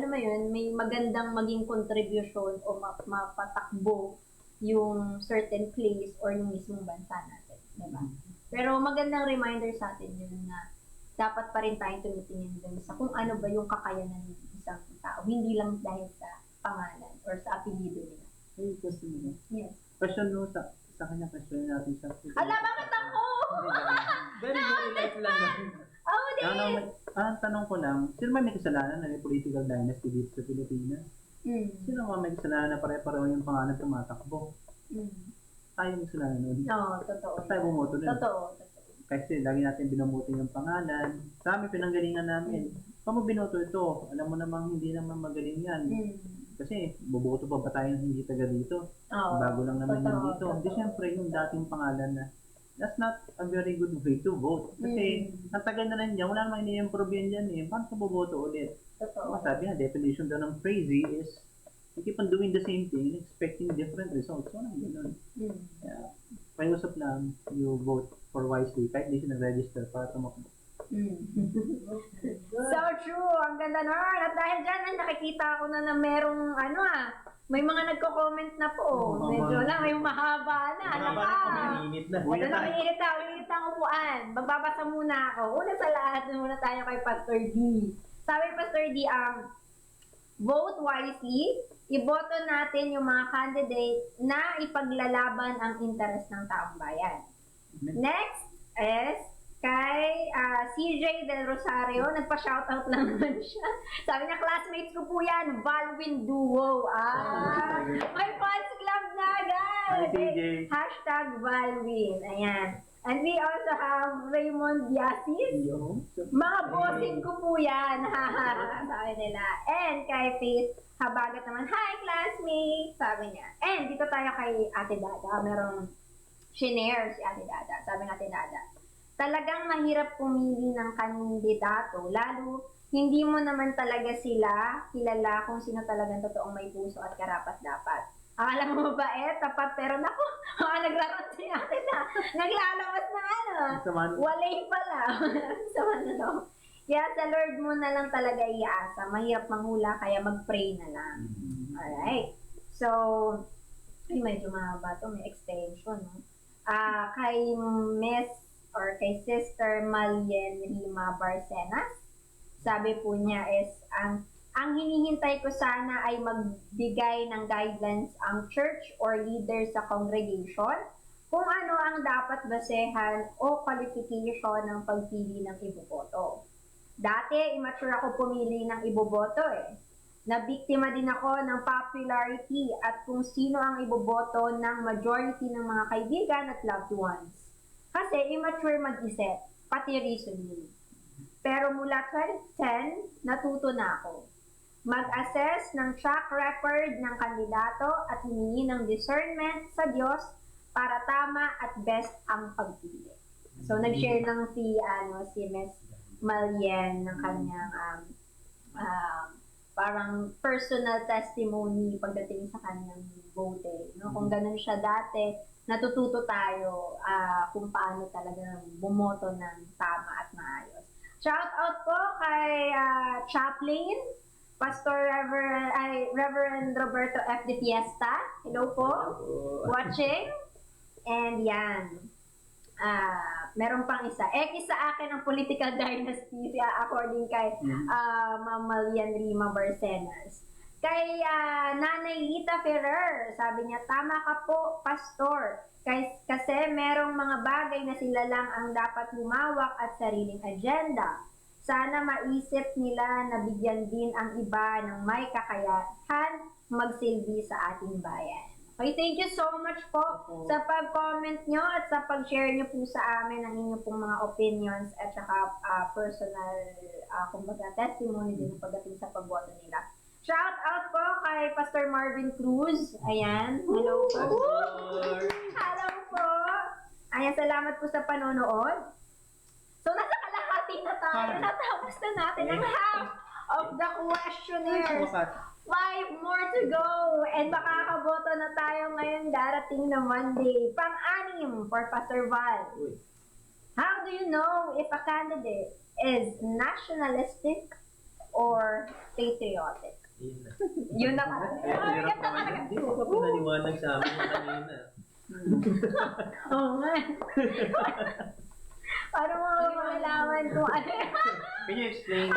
may magandang maging contribution o mapatakbo yung certain place or yung mismong bansa natin. Diba? Pero magandang reminder sa atin yun na dapat pa rin tayong tumitingin dun sa kung ano ba yung kakayanan ng isang tao. Hindi lang dahil sa pangalan or sa apelido nila. Hey, question nila. Yes. Question mo sa kanya, question natin sa... Ala, bakit ako? Very light lang. Oh, din! Ang tanong ko lang, sino may kasalanan na may political dynasty dito sa Pilipinas? Sino may kasalanan na pare-pareho yung pangalan tumatakbo? Tayo may kasalanan nun. Oo, totoo. Tayo bumoto nun. Totoo. Kasi lagi natin binomoto yung pangalan. Sa amin, pinanggalingan namin. Paano binoto ito? Alam mo namang hindi naman magaling yan. Kasi boboto pa ba tayo hindi taga dito? Bago lang naman yan dito. Hindi siyempre yung dating pangalan na that's not a very good way to vote. Kasi ang tagal na lang dyan, wala namang ini-improve yan dyan eh. Paano ka boboto ulit? Totoo. Sabi na, definition daw ng crazy is you keep on doing the same thing and expecting different results. Walang ganun. Yeah. Pakiusap lang, you vote for wisely kahit di siya nag-register para tumakbo. So true! Ang ganda nun! At dahil dyan, ay nakikita ko na merong may mga nagko-comment na po. Medyo lang, may mahaba na. Mainit na. Ito na, umiinit ang upuan. Magbabasa muna ako. Una sa lahat, muna tayo kay Pastor D. Sabi Pastor D, vote wisely. Iboto natin yung mga candidate na ipaglalaban ang interes ng taong bayan. Next is kay CJ Del Rosario. Nagpa-shoutout lang naman siya. Sabi niya, classmates ko po yan, Valwin Duo. May fans club na, guys! Hi, CJ. Hashtag Valwin. Ayan. And we also have Raymond Diasis. Mga bossing ko po yan. Sabi nila. And kay Faith Habagat naman, hi classmates! Sabi niya. And dito tayo kay Ate Dada. Merong shinare si Ate Dada. Sabi ng Ate Dada, talagang mahirap pumili ng kandidato. Lalo, hindi mo naman talaga sila kilala kung sino talagang totoong may puso at karapat-dapat. Akala mo mabait, tapat, pero naku, nagrarot si Ate na. Naglalabas na walay pala. Sama na no. Kaya sa Lord mo na lang talaga iasa. Mahirap manghula, kaya mag-pray na lang. Alright. So, ay medyo mahaba to, may extension. No? Kay Miss or kay Sister Malien Rima Barcenas, sabi po niya is, ang hinihintay ko sana ay magbigay ng guidelines ang church or leader sa congregation kung ano ang dapat basehan o qualification ng pagpili ng iboboto. Dati, immature ako pumili ng iboboto Nabiktima din ako ng popularity at kung sino ang iboboto ng majority ng mga kaibigan at loved ones. Kasi immature mag-isip, pati reasoning. Pero mula 2010, natuto na ako. Mag-assess ng track record ng kandidato at humingi ng discernment sa Diyos para tama at best ang pagpili. So, nag-share ng si Miss Malien ng kanyang parang personal testimony pagdating sa kanyang vote. No? Kung ganun siya dati, natututo tayo kung paano talaga bumoto ng tama at maayos. Shout out po kay Chaplain, Pastor Reverend Roberto F. De Fiesta. Hello po. Watching. And yan. Meron pang isa. Sa akin ang political dynasty according kay Ma'am Malian Rima Barcenas. Kay Nanay Lita Ferrer, sabi niya, tama ka po, Pastor. Kasi merong mga bagay na sila lang ang dapat humawak at sariling agenda. Sana maisip nila na bigyan din ang iba ng may kakayahan magsilbi sa ating bayan. Okay, thank you so much po sa pag-comment nyo at sa pag-share nyo po sa amin ng inyong pong mga opinions at saka personal kumbaga testimony din pagdating sa pagboto nila. Shout out po kay Pastor Marvin Cruz. Ayan, hello po. Hello po. Ayan, salamat po sa panonood. So, nasa kalahati na tayo. Natapos na natin ang half of the questionnaires. 5 more to go. And makakaboto na tayo ngayon darating na Monday. Pang-anim for Pastor Val. How do you know if a candidate is nationalistic or patriotic? Yun na pala. Hindi ko pa pinaliwanag sa amin na kanina. Oo nga. Para mo malaman kung ano. Can you explain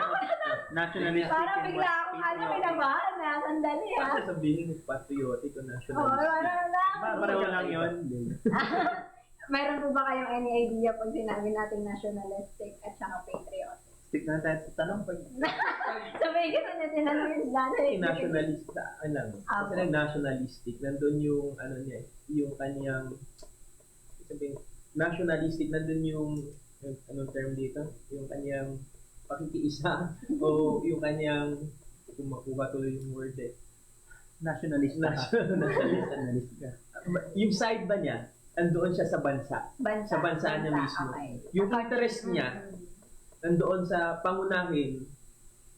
nationalistic Parang and bigla akong kinabahan na. Sandali Basta sabihin mo patriotic o nationalistic. Pareho lang yun. Mayroon po ba kayong any idea pag sinabi natin nationalistic at saka patriotic? Stick na tayo sa tanong. Sabi ko na tinanong yung dati. Nationalista, kasi nationalistic, nandun yung, yung kanyang, sabihin, nationalistic, nandun yung, anong term dito? Yung kanyang pakikiisa, o yung kanyang, kung makuha tuloy yung word Nationalista. Yung side ba niya, nandoon siya sa bansa. Sa bansa niya mismo. Okay. Yung interest niya, nandoon sa pangunahin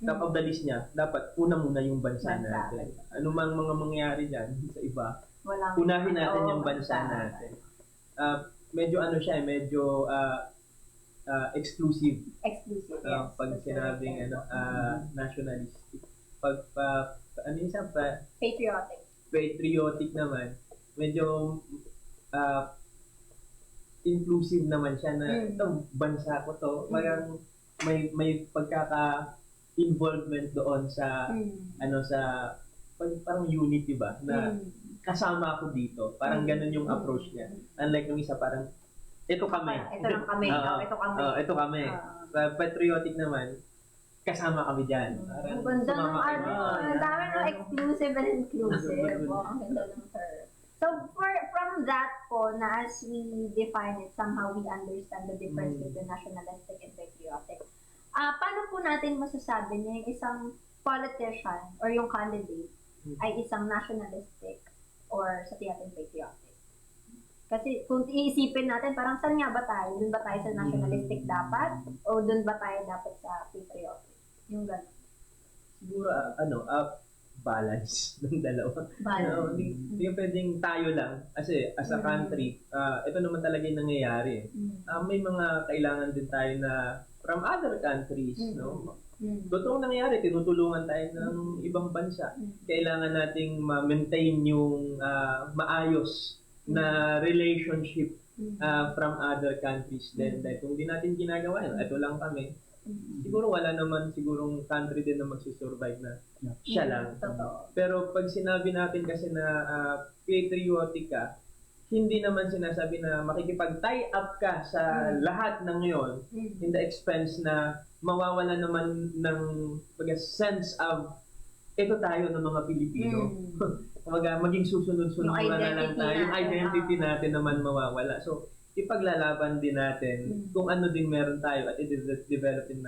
top of the list niya, dapat una muna yung bansa Bansa. natin. Ano mang mga mangyayari dyan sa iba, Walang, unahin natin Oo, yung bansa natin. Medyo ano siya, medyo exclusive Exclusive, yes. pag That's sinabing correct. nationalistic. Pag ano yung isa pa, Patriotic. patriotic naman, medyo inclusive naman siya na itong bansa ko to, parang may pagkaka-involvement doon sa ano sa parang unity ba na kasama ako dito. Parang ganun yung approach niya. Unlike yung isa parang ito kami. Ito lang kami. Ito kami. Ito kami. Patriotic naman, kasama kami dyan. Ang ganda ng sumama kami. ang dami ng exclusive and inclusive. Ang ganda ng term. So, from that po, na as we define it, somehow we understand the difference between nationalistic and patriotic. Paano po natin masasabi na yung isang politician or yung candidate ay isang nationalistic or sa tiyatong patriotic? Kasi kung iisipin natin, parang saan nga ba tayo? Doon ba tayo sa nationalistic dapat? O doon ba tayo dapat sa patriotic? Yung gano'n. Siguro, balance ng dalawa. Balance. Hindi pwedeng tayo lang. Kasi as a country, ito naman talaga yung nangyayari. May mga kailangan din tayo na from other countries, no? Totoong nangyayari, tinutulungan tayo ng ibang bansa. Kailangan nating ma-maintain yung maayos na relationship from other countries din. Dahil kung di natin ginagawa yun, ito lang kami, siguro wala naman sigurong country din na magsusurvive na siya lang. Totoo. Pero pag sinabi natin kasi na patriotic ka, hindi naman sinasabi na makikipag-tie up ka sa lahat ng yon in the expense na mawawala naman ng sense of ito tayo ng mga Pilipino. Maging susunod-sunod Yung na lang identity tayo. Yung natin, identity natin naman mawawala. So, ipaglalaban din natin kung ano din meron tayo at i-develop din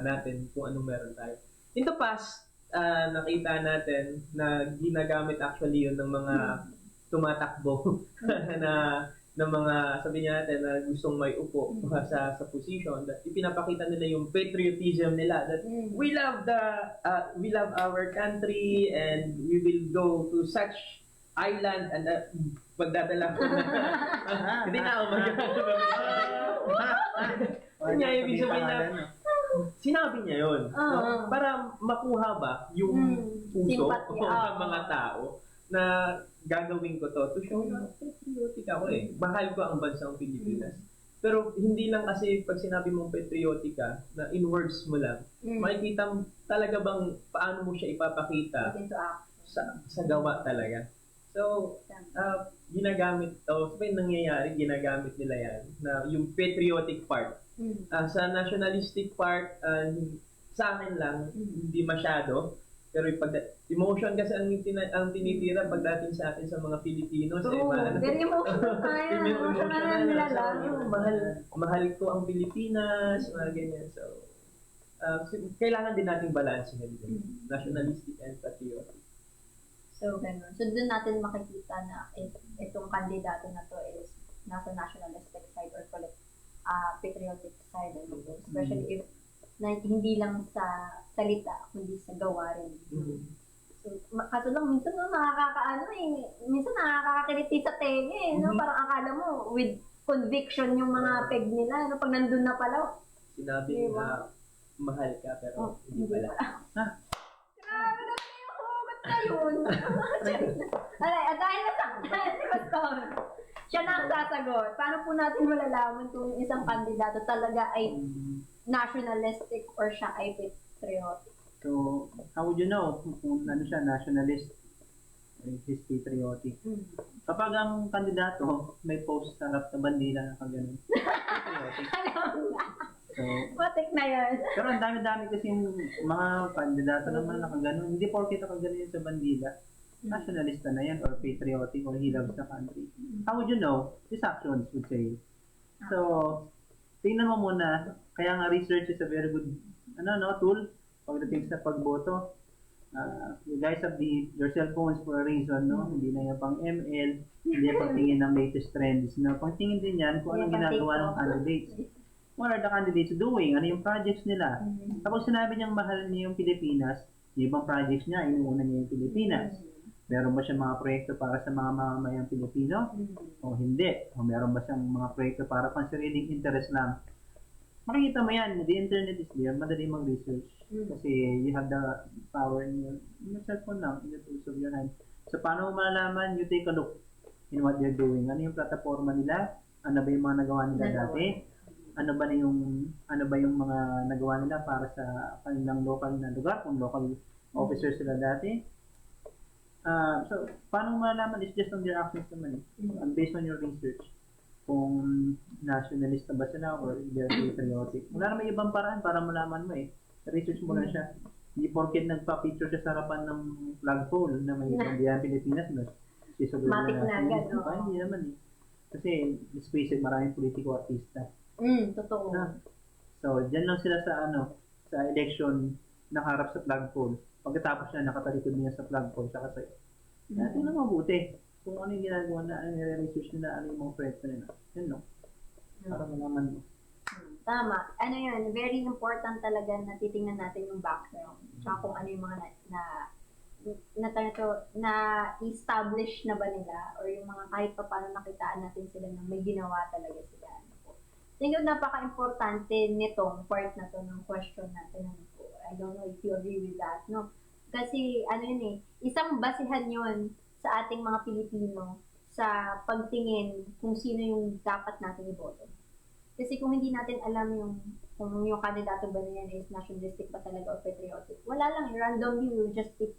natin kung anong meron tayo. In the past, nakita natin na ginagamit actually yun ng mga tumatakbo na mga sabi niya natin na gustong may upo sa position, that ipinapakita nila yung patriotism nila, that we love our country and we will go to such island and pagdadala ko hindi na ako kanya ibig sabihin na sinabi niya yun no? Para makuha ba yung puso ng mga tao na gagawin ko to show na patriotic ako mahal ko ang bansang Pilipinas. Pero hindi lang kasi pag sinabi mong patriotic ka, na in words mo lang, makikita mo talaga bang paano mo siya ipapakita sa gawa talaga. So, ginagamit, nangyayari, ginagamit nila yan, na yung patriotic part. Sa nationalistic part, sa akin lang, hindi masyado. Pero emotion kasi ang tinitira pagdating sa atin sa mga Pilipino. Very emotional tayo. Emotional nila lang. Mahal ko ang Pilipinas, mga ganyan. So, kailangan din nating balanse na dito. Nationalistic and patriotic. So, ganun. So, doon natin makikita na itong kandidato na to is nasa nationalistic side or patriotic side. Especially if hindi lang sa salita, kundi sa gawa rin. So, kaso lang, minsan minsan nakakakiliti sa tenga no? Parang akala mo, with conviction yung mga peg nila, no? Pag nandun na pala. Sinabi na mahal ka, pero hindi pala. Grabe na yung hugot na yun. At dahil nasaktan si Pastor, siya na ang sasagot. Paano po natin malalaman kung isang kandidato talaga ay nationalistic or siya ay patriotic? So, how would you know kung ano siya, nationalist or is patriotic? Kapag ang kandidato may post sa harap na bandila na kagano'n, patriotic. So, Matik na yan. pero ang dami-dami kasi yung mga kandidato naman na kagano'n. Hindi porke kagano'n yun sa bandila, nationalista na yan or patriotic or he loves the country. How would you know? His actions would say. So, tingnan mo muna, kaya nga research is a very good tool pagdating sa pagboto. You guys have your cell phones for a reason, no? Hindi na yan pang ML, hindi yan pang tingin ng latest trends. No? Pang tingin din yan kung anong ginagawa ng candidates. what are the candidates doing? Ano yung projects nila? Kapag sinabi niyang mahal niya yung Pilipinas, yung ibang projects niya, inuuna niya yung Pilipinas. Meron ba siyang mga proyekto para sa mga mamamayang Pilipino? O hindi? O meron ba siyang mga proyekto para pang sariling interest lang? Makikita mo yan, the internet is there, madali mag-research. Kasi you have the power in your cellphone lang, in the tools of your hand. So, paano mo malalaman? You take a look in what they're doing. Ano yung plataforma nila? Ano ba yung mga nagawa nila dati? Ano ba yung mga nagawa nila para sa kanilang local na lugar, kung local officers sila dati? So, paano mo malalaman? It's just on their actions naman. And based on your research, kung nationalista ba sila or they're patriotic. Wala naman ibang paraan para malaman mo eh. Research mo lang siya. Hindi porket nagpa-picture siya sa harapan ng flagpole na may bandiyan Pilipinas na Matik na agad, no? Hindi naman eh. Kasi, let's face it, maraming politiko artista. Totoo. So, dyan lang sila sa sa election nakaharap sa flagpole. Pagkatapos niya, nakatalikod niya sa flagpole, saka sa'yo. Ito na mabuti. Kung ano yung ginagawa na, ano yung research nila, ano yung mga proyekto nila. Yan no? Para malaman mo. Tama. Ano yun, very important talaga na titingnan natin yung background. Tsaka kung ano yung mga na-establish na ba nila or yung mga kahit pa paano nakitaan natin sila na may ginawa talaga sila. Tingin napaka-importante nitong part na to ng question natin. I don't know if you agree with that, no? Kasi ano yun eh, isang basihan yun sa ating mga Pilipino sa pagtingin kung sino yung dapat natin iboto. Kasi kung hindi natin alam kung yung kandidato ba na yan is nationalistic ba talaga o patriotic, wala lang, randomly we will just pick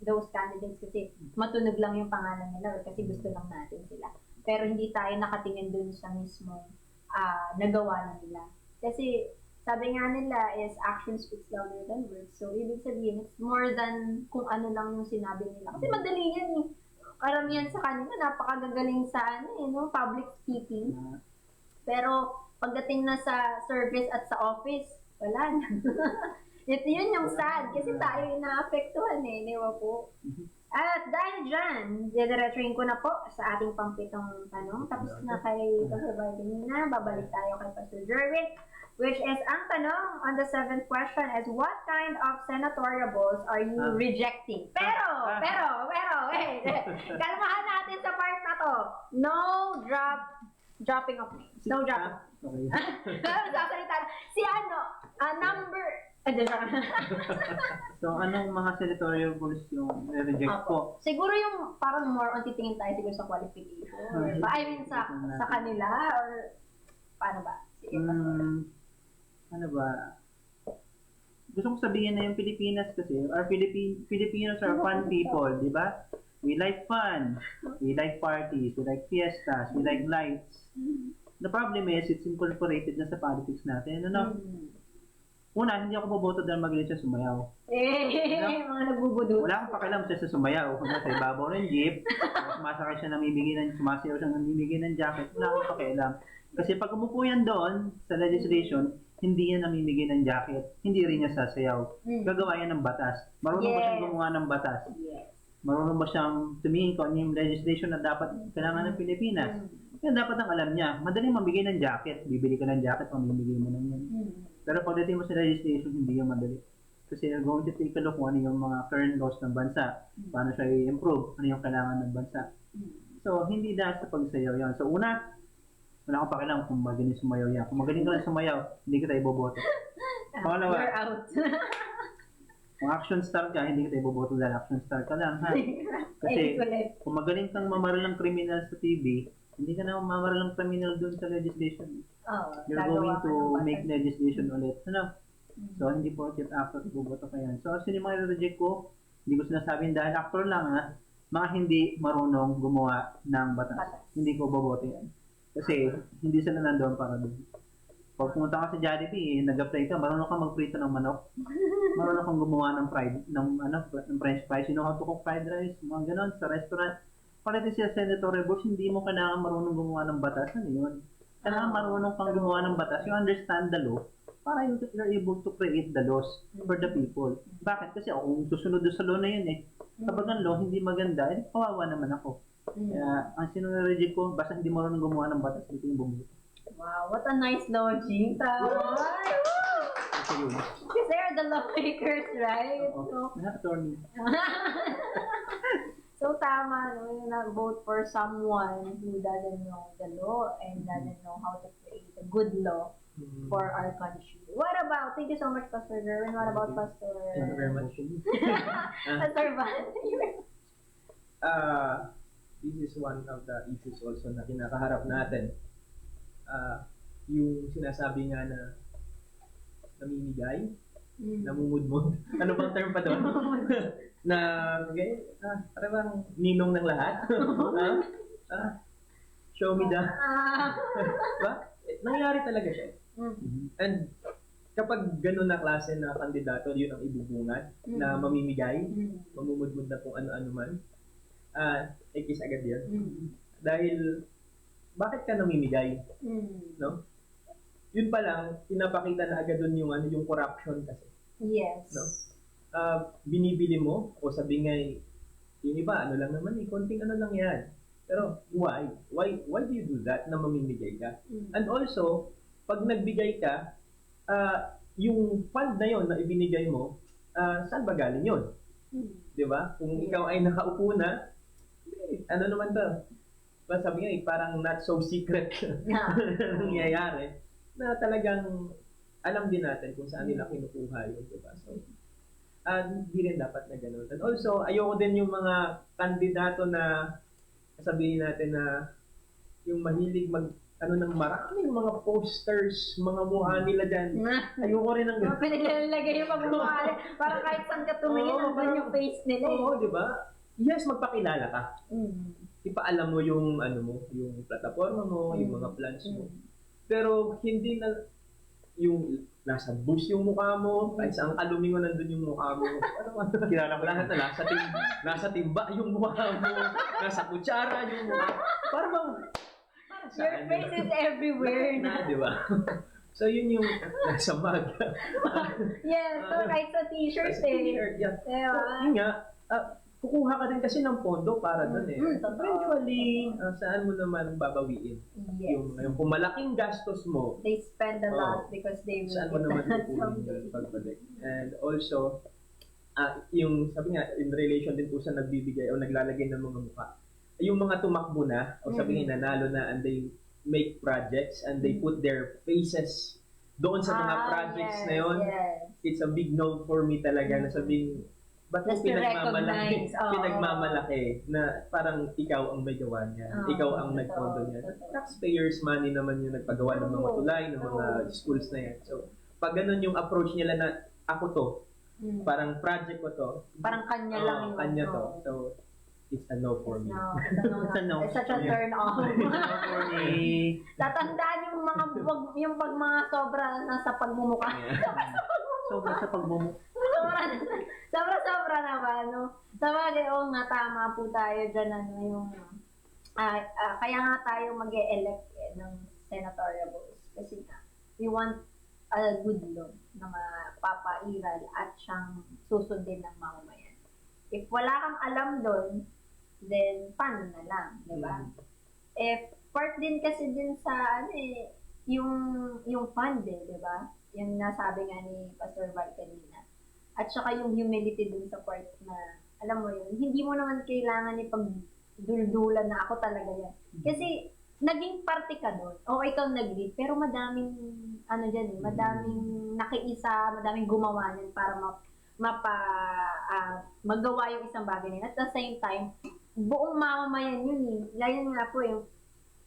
those candidates kasi matunog lang yung pangalan nila or kasi gusto lang natin sila. Pero hindi tayo nakatingin dun sa mismong nagawa na nila. Kasi sabi nga nila is action speaks louder than words. So, ibig sabihin, it's more than kung ano lang yung sinabi nila. Kasi madali yan eh. Karamihan sa kanila, napakagagaling sa public speaking. Pero, pagdating na sa service at sa office, wala na. Ito yun yung sad. Kasi tayo yung naapektuhan eh. Di ba po? At dahil dyan, didiretsuhin ko na po sa ating pang-pitong tanong. Tapos na kay Pastor Valdemina, babalik tayo kay Pastor Jerwin. Which is, ang tanong on the 7th question is, what kind of senatoriables are you rejecting? Pero, wait. Kalmahan natin sa part na to. No dropping of names. No dropping. Sasalita na. Si number... So, anong mga senatorial goals yung reject po? Siguro yung parang more on titingin tayo siguro sa qualification. I mean, sa kanila or paano ba? Sige, ano ba? Gusto kong sabihin na yung Pilipinas kasi, our Filipinos are fun people, di ba? We like fun. We like parties. We like fiestas. We like lights. The problem is, it's incorporated na sa politics natin. Una, hindi ako boboto dahil magaling siya sumayaw. Mga nagbubudot. Wala akong pakialam siya sa sumayaw. Kung nasa ibabaw ng jeep, sumasakay siya sumasayaw siya namimigay ng jacket, wala akong pakialam. Kasi pag umupo yan doon sa legislation, hindi yan namimigay ng jacket, hindi rin niya sasayaw. Gagawa yan ng batas. Marunong ba siyang gumawa ng batas? Marunong ba siyang tumingin kung ano yung legislation na dapat kailangan ng Pilipinas? Yan dapat ang alam niya. Madaling mamigay ng jacket. Bibili ka ng jacket, mamimigay mo ng yan. Pero pagdating mo sa legislation, hindi yung madali. Kasi you're going to take a look kung ano yung mga current laws ng bansa. Paano siya i-improve, ano yung kailangan ng bansa. So, hindi dahil sa pagsayaw yan. So, una, wala akong pakialam kung magaling sumayaw yan. Kung magaling ka lang sumayaw, hindi kita iboboto. Pangalawa, You're out. kung action star ka, hindi kita iboboto dahil action star ka lang. Ha? Kasi kung magaling kang mamaral ng criminal sa TV, hindi ka na mamaral ng criminal dun sa legislation. You're going to make legislation ulit. So, hindi po kit actor, iboboto ka yan. So, sino yung mga reject ko? Hindi ko sinasabing dahil actor lang mga hindi marunong gumawa ng batas. Hindi ko boboto yan. Kasi, hindi sila nandoon para doon. Pag pumunta ka sa Jollibee, nag-apply ka, marunong kang magprito ng manok. Marunong kang gumawa ng french fries. You know how to cook fried rice, mga ganon, sa restaurant. Para siya senatorial boards, hindi mo kailangan marunong gumawa ng batas. Ano yun? Kailangan marunong kang gumawa ng batas. You understand the law para you're able to create the laws for the people. Bakit? Kasi kung susunod sa law na yun kapag ang law hindi maganda, kawawa naman ako. Kaya, ang sinunod ko, basta hindi marunong gumawa ng batas, hindi ko yung bumuto. Wow, what a nice lodging. Tama. Ito yun. Because they are the lawmakers, right? Oo. Attorney. So tama, no? Yung nag-vote for someone who doesn't know the law and doesn't know how to create a good law for our country. What about, thank you so much, Pastor Gerwin. What about Pastor? Thank you very much. Pastor Van? This is one of the issues also na kinakaharap natin. Yung sinasabi nga na namimigay, namumudmod. Ano bang term pa doon? Na, parang ninong ng lahat. Show me the... Diba? Nangyari talaga siya. And kapag ganun na klase na kandidato, yun ang ibubungad na mamimigay, mamumudmod na kung ano-ano man, ikis agad yan. Dahil, bakit ka namimigay? No? Yun pa lang, pinapakita na agad dun yung corruption kasi. Yes. No? Binibili mo, o sabi nga, yung iba, ano lang naman konting ano lang yan. Pero, why? Why do you do that na mamimigay ka? And also, pag nagbigay ka, yung fund na yon na ibinigay mo, saan ba galing yun? Di ba? Kung ikaw ay nakaupo na, ano naman to? Sabi nga, parang not so secret nangyayari na talagang alam din natin kung saan nila kinukuha yun, di ba? So, hindi rin dapat na gano'n. And also, ayoko din yung mga kandidato na sabihin natin na yung mahilig ng maraming mga posters, mga mukha nila dyan. Ayoko rin ng gano'n. Pinalalagay yung pagmumukha. Para kahit saan ka tumingin, nandun yung face nila. Oo, di ba? Yes, magpakilala ka. Ipaalam mo yung yung plataforma mo, yung mga plans mo. Pero hindi na yung nasa bus yung mukha mo, kahit saan kalumingon nandun yung mukha mo. Kilala ko lahat na nasa timba yung mukha mo, nasa kutsara yung mukha. Parang Your face is everywhere. Na, di ba? So yun yung nasa mag. Yes, so kahit sa t-shirt T-shirt, yeah. Diba? Yun nga, kukuha ka din kasi ng pondo para doon eh. Eventually, saan mo naman babawiin? Yes. Yung kung malaking gastos mo, They spend a lot because they will saan mo get naman that kukunin someday. yung pagbalik? And also, yung sabi nga, in relation din po sa nagbibigay o naglalagay ng mga mukha, yung mga tumakbo na, o sabihin nanalo na, and they make projects and they put their faces doon sa mga projects yes, na yun, yes. it's a big no for me talaga na sabihin, ba't mo Just to pinagmamalaki, recognize, oo. pinagmamalaki na parang ikaw ang may gawa niya, ikaw ang nagpondo niya. Taxpayers' money naman yung nagpagawa ng mga tulay, ng mga schools na yan. So, pag ganun yung approach nila na ako to, parang project ko to, Parang kanya lang yung kanya to. So, it's a no for me. No, it's a no. It's a no. It's such a turn off. No for me. Tatandaan yung pag mga sobra na sa pagmumukha. Sobra sa pagmumukha. Sobra na ba, no? Sabagay, nga, tama po tayo dyan, yung, kaya nga tayo mag-e-elect ng senatorial votes. Kasi nga, we want a good law na mapapairal at siyang susundin ng mamamayan. If wala kang alam doon, then paano na lang, di ba? If part din kasi din sa, yung fund di ba? Yung nasabi nga ni Pastor Val kanina. At saka yung humility dun sa part na, alam mo yun, hindi mo naman kailangan ipagduldulan na ako talaga yan. Kasi, naging parte ka doon. O ikaw nag-lead, pero madaming, madaming nakiisa, madaming gumawa niyan para magawa yung isang bagay nila. At the same time, buong mamamayan yun eh. Layan nga po yung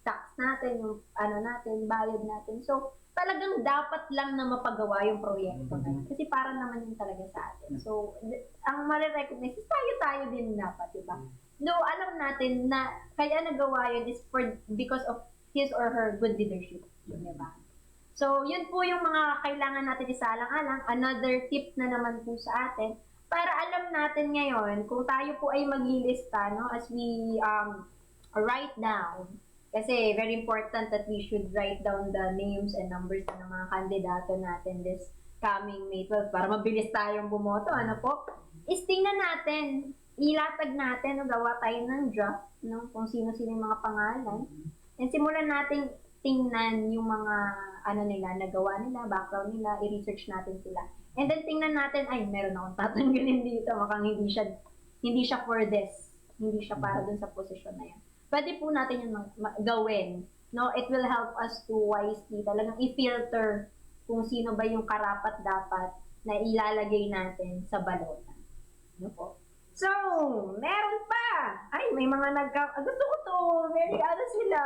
tax natin, yung bayad natin. So, talagang dapat lang na mapagawa yung proyekto na yun. Kasi para naman yun talaga sa atin. So, ang marirecognize is tayo din dapat, diba? No, alam natin na kaya nagawa yun is because of his or her good leadership. Diba? So, yun po yung mga kailangan natin isalang-alang. Another tip na naman po sa atin para alam natin ngayon kung tayo po ay maglilista, no, as we write down. Kasi very important that we should write down the names and numbers ng mga kandidato natin this coming May 12 para mabilis tayong bumoto. Ano po? Is tingnan natin, ilatag natin, gawa tayo ng draft, no? Kung sino-sino yung mga pangalan. And simulan natin tingnan yung mga ano nila, nagawa nila, background nila, i-research natin sila. And then tingnan natin, ay, meron akong tatanggalin dito, mukhang hindi siya for this. Hindi siya para dun sa posisyon na yan. Pwede po natin yung gawin. No, it will help us to wisely talagang i-filter kung sino ba yung karapat dapat na ilalagay natin sa balota. Ano po? So, meron pa. Ay, may mga gusto ko to. Very ano sila.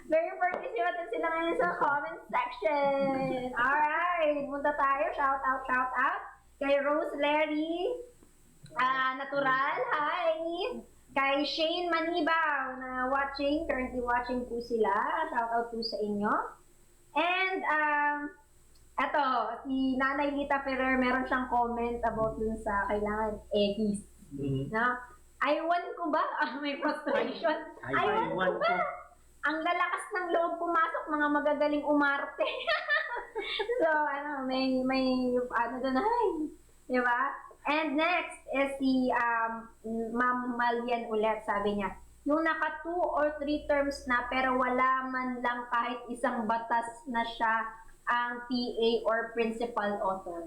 Very participative sila ngayon sa comment section. Alright, punta tayo. Shout out. Kay Rose Larry. Natural, hi. Kay Shane Manibaw na currently watching po sila. Shout out po sa inyo. And, eto, si Nanay Lita Ferrer, meron siyang comment about dun sa kailangan eggies. Na, aywan ko ba? May frustration. Aywan ko ba? Ang lalakas ng loob pumasok, mga magagaling umarte. So, may ano doon, ay, di ba? And next is si Ma'am Malian ulit, sabi niya, yung naka 2 or 3 terms na pero wala man lang kahit isang batas na siya ang PA or principal author.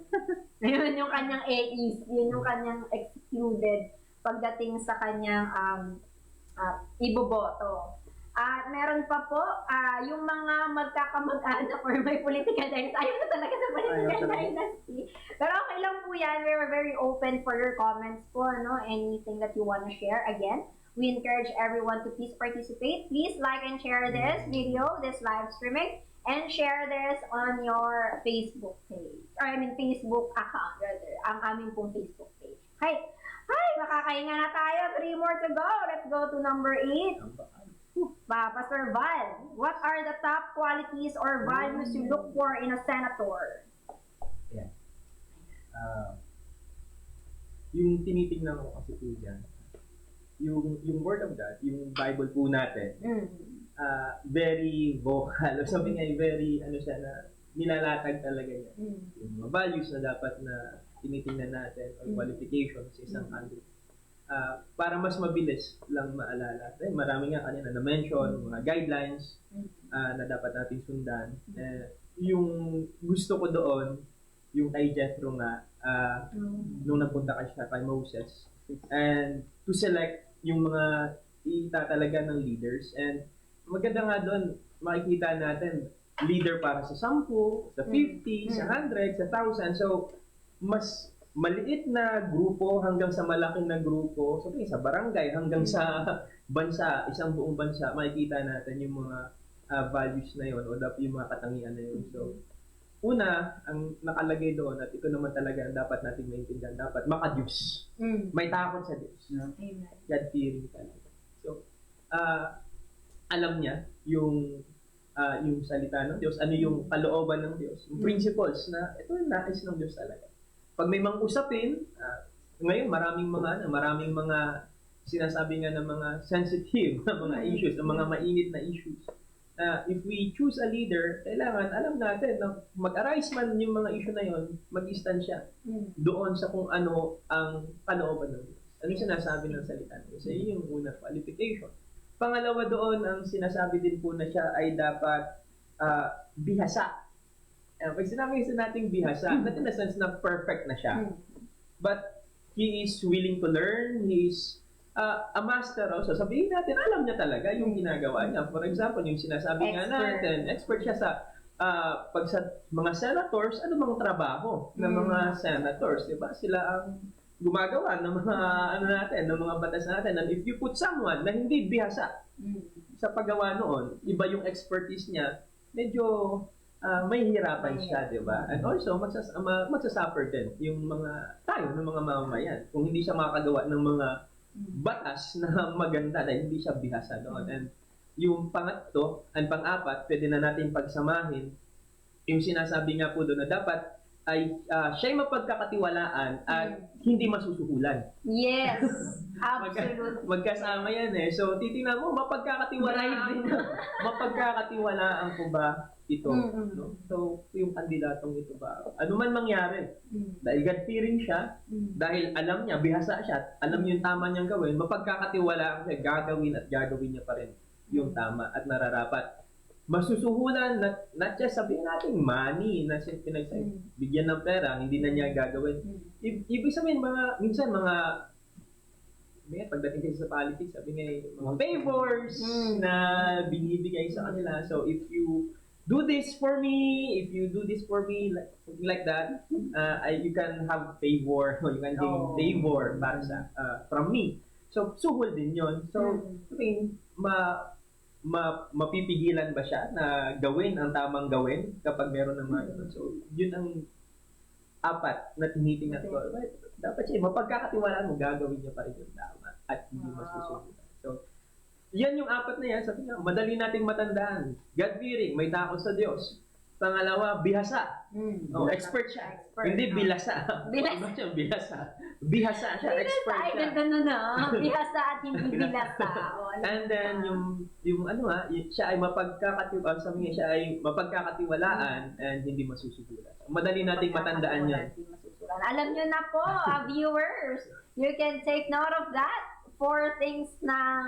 Yun yung kanyang AEs, yun yung kanyang excluded pagdating sa kanyang iboboto. At meron pa po, yung mga magkakamag-anak or may political dynasty. Ayaw na talaga sa political dynasty. Pero okay lang po yan. We're very open for your comments po. Anything that you want to share. Again, we encourage everyone to please participate. Please like and share this video, this live streaming. And share this on your Facebook page. Or Facebook account, rather. Ang aming pong Facebook page. Hi, makakahinga na tayo. 3 more to go. Let's go to number 8. Pastor Val, what are the top qualities or values you look for in a senator? Yeah. Yung tinitingnan ko kasi po dyan, yung Word of God, yung Bible po natin, very vocal, sabi nga, very, siya na, nilalatag talaga niya. Yung mga values na dapat na tinitingnan natin, or qualifications sa isang candidate. Para mas mabilis lang maalala. Marami nga kanina na-mention, mga guidelines na dapat natin sundan. Yung gusto ko doon, yung kay Jethro nga, nung napunta siya kay Moses, and to select yung mga itatalaga ng leaders. And maganda nga doon, makikita natin, leader para sa 10, sa 50, sa 100, sa 1,000. So, mas maliit na grupo hanggang sa malaking na grupo, so sa barangay hanggang sa bansa, isang buong bansa, makikita natin yung mga values na yun o yung mga katangian na yun. So, una, ang nakalagay doon at ito naman talaga ang dapat natin maintindihan, dapat maka-Diyos. May takot sa Diyos. God-fearing talaga. So, alam niya yung salita ng Diyos, ano yung kalooban ng Diyos, yung principles na ito yung nais ng Diyos talaga. Pag may mga usapin, ngayon maraming mga sinasabi nga ng mga sensitive na mga issues, ng mga mainit na issues. If we choose a leader, kailangan alam natin na mag-arise man yung mga issue na yon, mag-stand siya doon sa kung ano ang kalooban ng Diyos. Ano sinasabi ng salita ng Diyos? So, yun yung unang qualification. Pangalawa doon, ang sinasabi din po na siya ay dapat bihasa. Pag sinabi nating bihasa, not in the sense na perfect na siya. But he is willing to learn, he is a master also. Sabihin natin, alam niya talaga yung ginagawa niya. For example, yung sinasabi nga natin, expert siya sa pag sa mga senators, ano bang trabaho ng mga senators, di ba? Sila ang gumagawa ng mga ng mga batas natin. And if you put someone na hindi bihasa sa paggawa noon, iba yung expertise niya, medyo may hirapan siya, di ba? And also, magsasuffer din yung mga tayo, ng mga mamamayan. Kung hindi siya makakagawa ng mga batas na maganda, na hindi siya bihasa doon. And yung pangatlo, and pang-apat, pwede na natin pagsamahin, yung sinasabi nga po doon na dapat ay siya'y mapagkakatiwalaan at hindi masusuhulan. Yes, absolutely. Magkasama yan eh. So, titingnan mo, mapagkakatiwalaan ko ba ito? No? So, yung kandidatong ito ba? Ano man mangyari, dahil God-fearing siya, dahil alam niya, bihasa siya, alam niya yung tama niyang gawin, mapagkakatiwalaan siya, gagawin niya pa rin yung tama at nararapat. masusuhulan, not just sabihin natin money na siya bigyan ng pera, hindi na niya gagawin. Ibig sabihin, minsan pagdating kasi sa politics, sabi nga, mga favors na binibigay sa kanila. So, if you do this for me, something like that, you can have favor, you can gain favor para sa, from me. So, suhol din yun. So, I mean, mapipigilan ba siya na gawin ang tamang gawin kapag meron ng mga ganun? So, yun ang apat na tinitingnan ko. Dapat siya, mapagkakatiwalaan mo, gagawin niya pa rin yung tama at hindi masusunod. So, yan yung apat na yan. Sabi nga, madali nating matandaan. God-fearing, may takot sa Diyos. Pangalawa, bihasa. Expert siya. Hindi bilasa. Iba siya, bilasa. Bihasa siya, expert Ay, siya. ganda na. Bihasa at hindi bilasa. And then, siya ay mapagkakatiwalaan, sabi niya, siya ay mapagkakatiwalaan and hindi masusugulan. Madali nating matandaan yan. Alam nyo na po, viewers, you can take note of that. 4 things na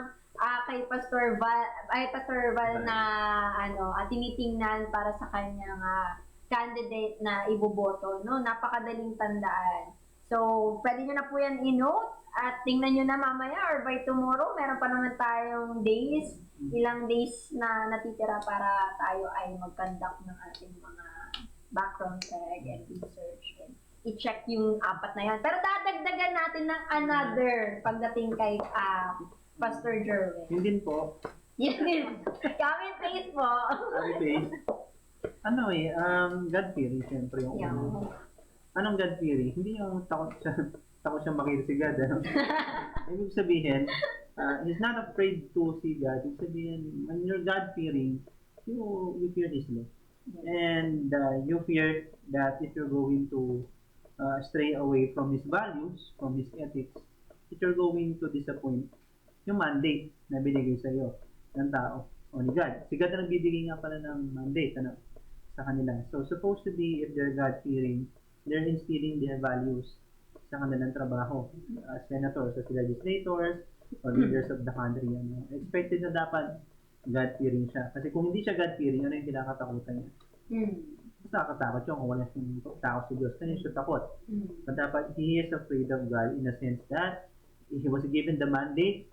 kay Pastor Val na tinitingnan para sa kanyang candidate na iboboto, no? Napakadaling tandaan. So, pwede nyo na po yan i-note at tingnan nyo na mamaya or by tomorrow, meron pa naman tayong ilang days na natitira para tayo ay mag-conduct ng ating mga background check and research and i-check yung apat na yan. Pero dadagdagan natin ng another pagdating kay Pastor Jerwin. Yun din po. Yun din. Comment please po. God-fearing, siyempre yung Anong God-fearing? Hindi yung takot siya makita si God. Ibig sabihin, he's not afraid to see God. Ibig sabihin, when you're God-fearing, you fear His law. And you fear that if you're going to stray away from His values, from His ethics, if you're going to disappoint yung mandate na binigay sa iyo ng tao o ni God. Si God na nagbibigay nga pala ng mandate sa kanila. So, supposed to be, if they're God-fearing, they're instilling their values sa kanilang trabaho as senators, as legislators, or leaders of the country. Expected na dapat God-fearing siya. Kasi kung hindi siya God-fearing, ano yung kinakatakutan niya? Mas nakakatakot yun kung wala siyang takot sa Diyos. Kanya siya takot. But dapat, he is afraid of God in a sense that he was given the mandate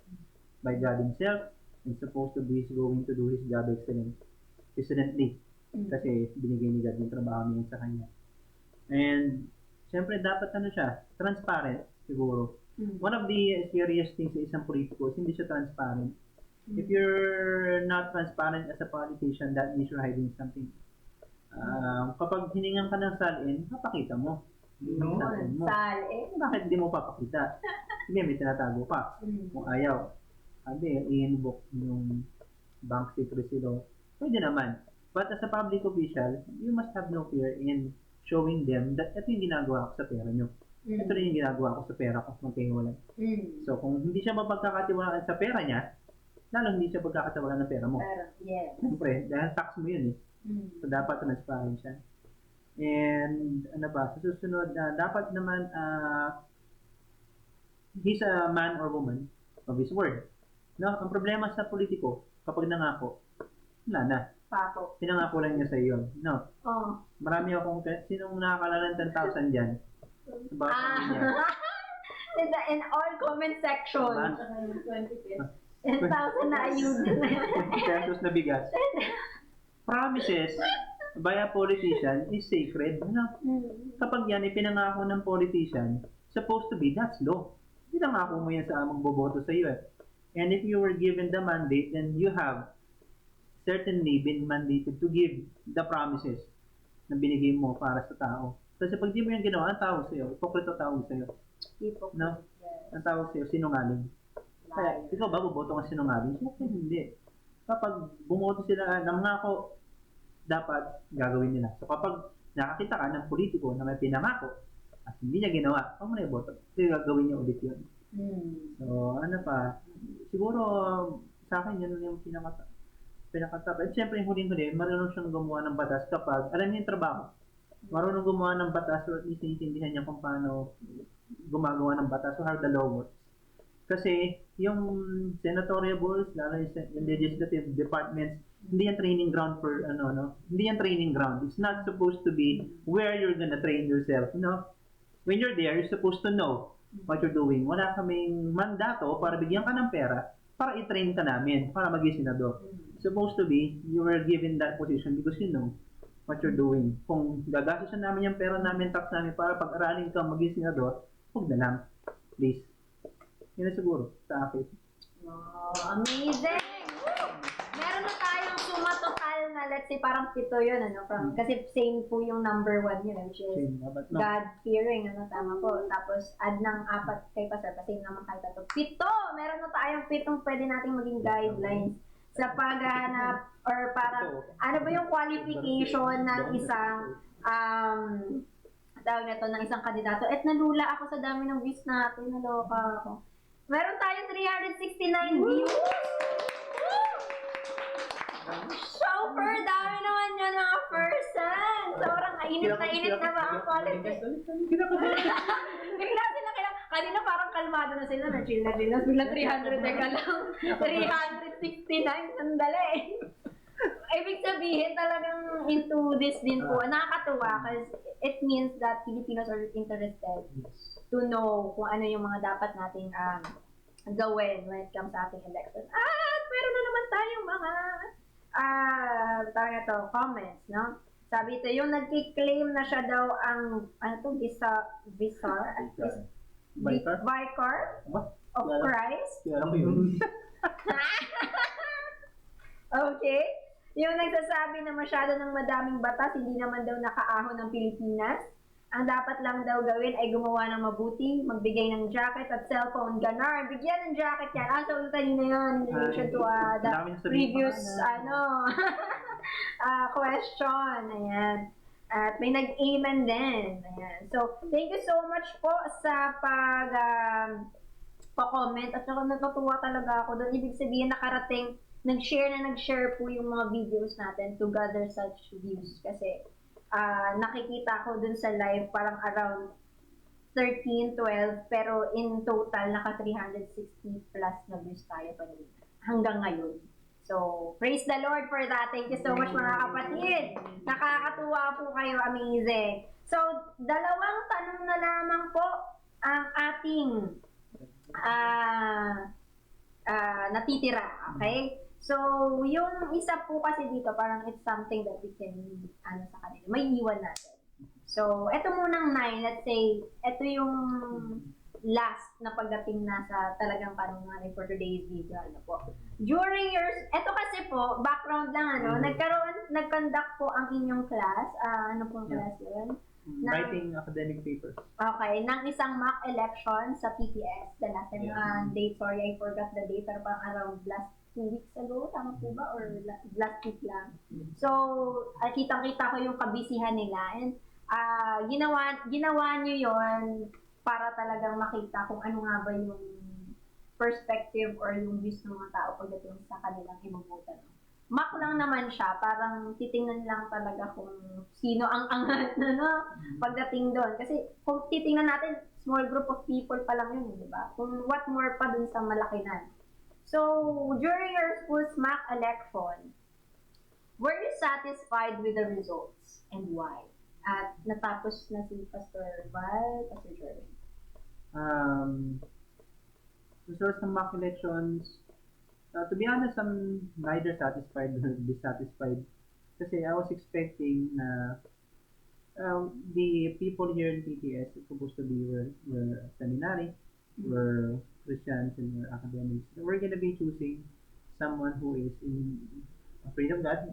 by God Himself and supposed to be going to do His job excellently. Kasi binigay ni God yung trabaho niya sa kanya. And, siyempre, dapat siya, transparent, siguro. One of the serious things sa isang politiko is hindi siya transparent. If you're not transparent as a politician, that means you're hiding something. Kapag hiningan ka ng salin, papakita mo. Salin? Bakit hindi mo papakita? Hindi, may tinatago pa. Kung ayaw, i-invoke yung bank secrecy law. Pwede naman. But as a public official, you must have no fear in showing them that ito yung ginagawa ko sa pera nyo. Ito rin yung ginagawa ko sa pera ko. Magkahiwalay. So, kung hindi siya mapagkakatiwalaan sa pera niya, lalo hindi siya pagkakatiwalaan ng pera mo. Yes. Siyempre, dahil tax mo yun So, dapat transparent siya. And, sa susunod, dapat naman, he's a man or woman of his word. No? Ang problema sa politiko, kapag nangako, wala na. Pato. Pinangako lang niya sa iyo. No? Marami akong, sinong nakakalala ng 10,000 dyan? In all comment section. 10,000 na ayuda. pesos na bigas. Promises by a politician is sacred. No? Kapag yan ipinangako ng politician, supposed to be, that's law. Pinangako mo yan sa magboboto sa iyo. And if you were given the mandate, then you have certainly been mandated to give the promises na binigay mo para sa tao. Kasi pag di mo yung ginawa, ang tawag sa'yo, hipokrito tawag sa'yo. No? Ang tawag sa'yo, sinungaling. Kaya, ikaw ba, buboto ka sinungaling? Siyempre, hindi. Kapag bumoto sila ng nangako, dapat gagawin nila. So kapag nakakita ka ng politiko na may pinangako at hindi niya ginawa, huwag mo na iboto. Kasi gagawin niya ulit yun. So, siguro sa akin, yun yung pinakatap. At syempre, yung huling-huli, marunong siyang gumawa ng batas kapag, alam niya yung trabaho. Marunong gumawa ng batas or at least naiintindihan niya kung paano gumagawa ng batas or how the law works. Kasi yung senatorial boards, lalo yung legislative departments, hindi yan training ground for hindi yan training ground. It's not supposed to be where you're gonna train yourself, When you're there, you're supposed to know what you're doing. Wala kaming mandato para bigyan ka ng pera para i-train ka namin, para maging senador. Supposed to be, you were given that position because you know what you're doing. Kung gagastusin namin yung pera namin, tax namin para pag-aralin ka maging senador, huwag na lang. Please. Yun na siguro sa akin. Oh, amazing! Woo! Meron na tayong suma total na, let's say, parang 7 yun, kasi same po yung number 1 yun, which is God-fearing, tama po. Tapos, add ng 4 kay Pastor, kasi naman kahit ito. 7! Meron na tayong 7 pwede nating maging guidelines sa paghahanap, or parang, ano ba yung qualification ng isang, tawag na to, ng isang kandidato. At nalula ako sa dami ng views natin, naloka ako. Meron tayong 369 views! Super dami naman yun mga person! Sobrang init na ba ang quality? Bigla sila kanina parang kalmado na sila, na-chill na. Bigla 300, teka lang. 369, sandali. Ibig sabihin talagang into this din po. Nakakatuwa kasi it means that Filipinos are interested to know kung ano yung mga dapat nating gawin when it comes sa ating election. At meron na naman tayong mga comments, no? Sabi ito, yung nagki-claim na siya daw ang, Vicar of Christ. Okay. Yung nagsasabi na masyado ng madaming batas, hindi naman daw nakaahon ng Pilipinas. Ang dapat lang daw gawin ay gumawa ng mabuti, magbigay ng jacket at cellphone. Ganar, bigyan ng jacket yan. So kanina yun, in relation to the previous, question. Ayan. At may nag-amen din. Ayan. So, thank you so much po sa pa-comment. At saka natutuwa talaga ako doon. Ibig sabihin, nakarating, nag-share po yung mga videos natin to gather such views. Kasi, nakikita ko dun sa live parang around 13, 12, pero in total, naka 360 plus na views tayo hanggang ngayon. So, praise the Lord for that. Thank you so much mga kapatid. Nakakatuwa po kayo. Amazing. So, 2 tanong na lamang po ang ating natitira. Okay? So, yung isa po kasi dito, parang it's something that we can, sa kanila, may iwan natin. So, eto munang 9, let's say, eto yung last na pagdating na sa talagang panunganin for today's video, po. During your, eto kasi po, background lang, nag-conduct po ang inyong class, ano pong class yun? Writing academic papers. Okay, ng isang mock election sa PTS, the last time, date, sorry, I forgot the date, pero parang around last 2 weeks ago, tama po ba? Or last week lang. So, kitang-kita ko yung kabisihan nila. And ginawa nyo yon para talagang makita kung ano nga ba yung perspective or yung views ng mga tao pagdating sa kanilang imabutan. Mock lang naman siya, parang titingnan lang talaga kung sino ang angat pagdating doon. Kasi kung titingnan natin, small group of people pa lang yun, di ba? Kung what more pa dun sa malakinan. So, during your school's mock election, were you satisfied with the results and why? At natapos na si Pastor Val, Pastor Jordan. Results ng mock elections, to be honest, I'm neither satisfied nor dissatisfied. Kasi I was expecting na the people here in PTS is supposed to be were seminary, were Christians and were academics. We're gonna be choosing someone who is afraid of God,